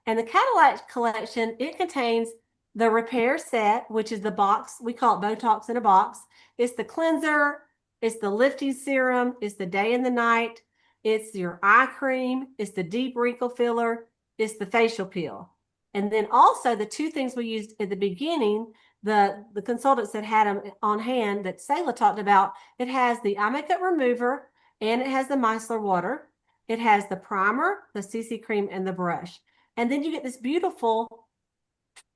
And the Cadillac Collection, it contains the repair set, which is the box. We call it Botox in a box. It's the cleanser. It's the lifting serum. It's the day and the night. It's your eye cream. It's the deep wrinkle filler. It's the facial peel. And then also the 2 things we used at the beginning, the consultants that had them on hand that Selah talked about, it has the eye makeup remover and it has the micellar water. It has the primer, the CC cream, and the brush. And then you get this beautiful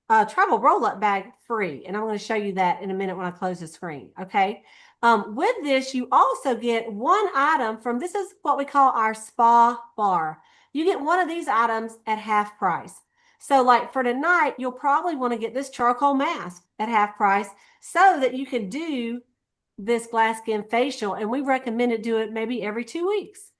travel roll-up bag free. And I'm going to show you that in a minute when I close the screen. Okay. With this, you also get one item from, this is what we call our spa bar. You get one of these items at half price. So like for tonight, you'll probably want to get this charcoal mask at half price so that you can do this glass skin facial. And we recommend it do it maybe every 2 weeks.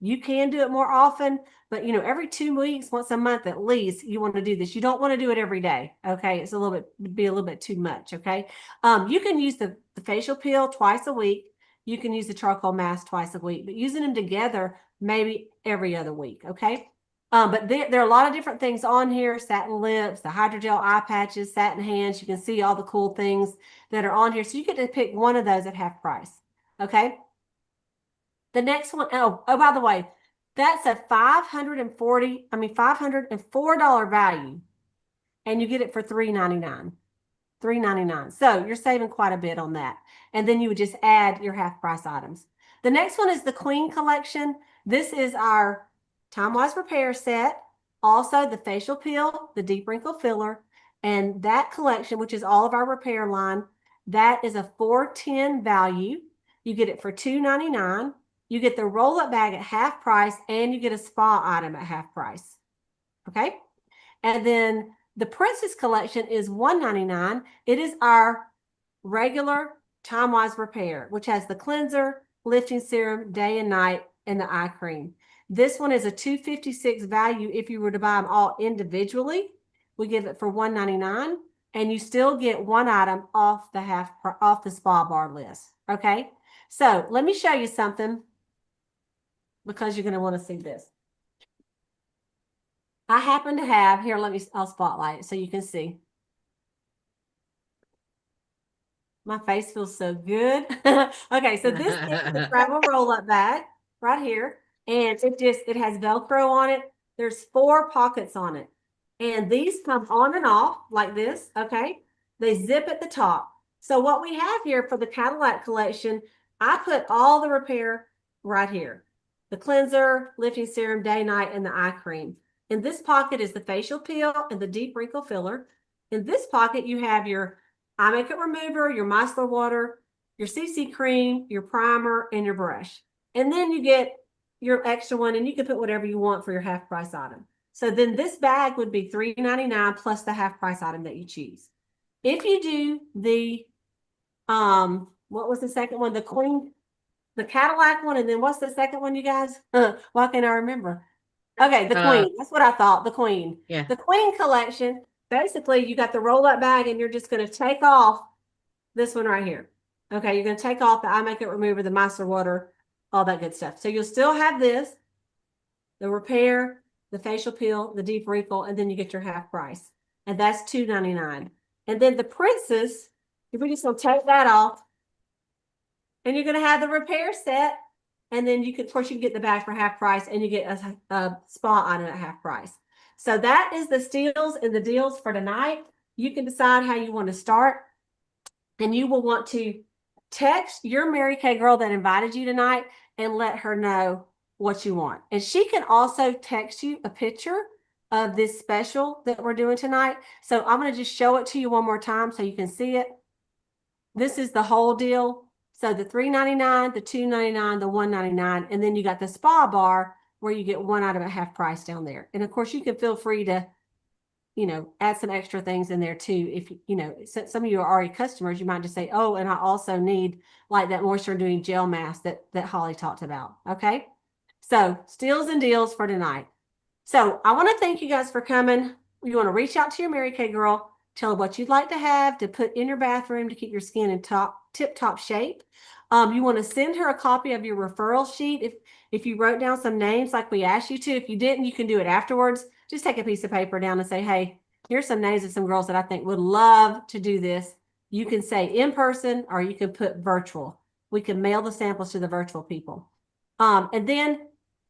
You can do it more often, but you know, every 2 weeks, once a month at least, you want to do this. You don't want to do it every day. Okay. It's a little bit, be a little bit too much. Okay. You can use the facial peel twice a week. You can use the charcoal mask twice a week, but using them together, maybe every other week. Okay. But there are a lot of different things on here: satin lips, the hydrogel eye patches, satin hands. You can see all the cool things that are on here. So you get to pick one of those at half price. Okay. The next one, by the way, that's a $504 value, and you get it for $3.99. $3.99. So you're saving quite a bit on that. And then you would just add your half price items. The next one is the Queen collection. This is our Timewise Repair set. Also the facial peel, the deep wrinkle filler, and that collection, which is all of our repair line, that is a $410 value. You get it for $2.99. You get the roll-up bag at half price, and you get a spa item at half price. Okay. And then the Princess collection is $1.99. It is our regular Timewise Repair, which has the cleanser, lifting serum, day and night, and the eye cream. This one is a $256 value. If you were to buy them all individually, we give it for $1.99, and you still get one item off the spa bar list. Okay. So let me show you something, because you're going to want to see this. I happen to have here, I'll spotlight it so you can see. My face feels so good. Okay, so this is the travel roll-up bag right here. And it has Velcro on it. There's 4 pockets on it. And these come on and off like this, okay? They zip at the top. So what we have here for the Cadillac collection, I put all the repair right here. The cleanser, lifting serum, day, night, and the eye cream. In this pocket is the facial peel and the deep wrinkle filler. In this pocket, you have your eye makeup remover, your micellar water, your CC cream, your primer, and your brush. And then you get your extra one, and you can put whatever you want for your half price item. So then this bag would be $3.99 plus the half price item that you choose. If you do the, what was the second one? The Queen, the Cadillac one, and then what's the second one, you guys? Why can't I remember? Okay, the Queen. That's what I thought, the Queen. Yeah. The Queen collection, basically, you got the roll-up bag, and you're just going to take off this one right here. Okay, you're going to take off the eye makeup remover, the micellar water, all that good stuff. So you'll still have this, the repair, the facial peel, the deep wrinkle, and then you get your half price. And that's $2.99. And then the Princess, if we just going to take that off, and you're going to have the repair set, and then you could, of course, you can get the bag for half price, and you get a spa item at half price. So that is the steals and the deals for tonight. You can decide how you want to start, and you will want to text your Mary Kay girl that invited you tonight and let her know what you want. And she can also text you a picture of this special that we're doing tonight. So I'm going to just show it to you one more time so you can see it. This is the whole deal. So the $3.99, the $2.99, the $1.99, and then you got the spa bar where you get one item at half price down there. And of course, you can feel free to, you know, add some extra things in there too. If you know, some of you are already customers, you might just say, oh, and I also need like that moisture doing gel mask that Holly talked about. Okay. So steals and deals for tonight. So I want to thank you guys for coming. You want to reach out to your Mary Kay girl, tell her what you'd like to have to put in your bathroom to keep your skin in tip-top shape. You want to send her a copy of your referral sheet. If you wrote down some names like we asked you to. If you didn't, you can do it afterwards. Just take a piece of paper down and say, hey, here's some names of some girls that I think would love to do this. You can say in person, or you can put virtual. We can mail the samples to the virtual people. And then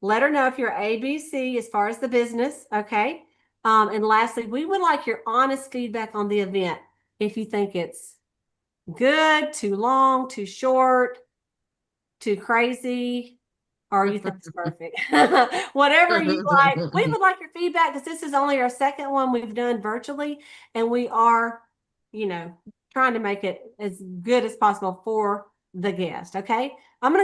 let her know if you're ABC as far as the business, okay? And lastly, we would like your honest feedback on the event. If you think it's good, too long, too short, too crazy, or you think it's perfect. Whatever you like. We would like your feedback, because this is only our second one we've done virtually, and we are, you know, trying to make it as good as possible for the guest. Okay. I'm going to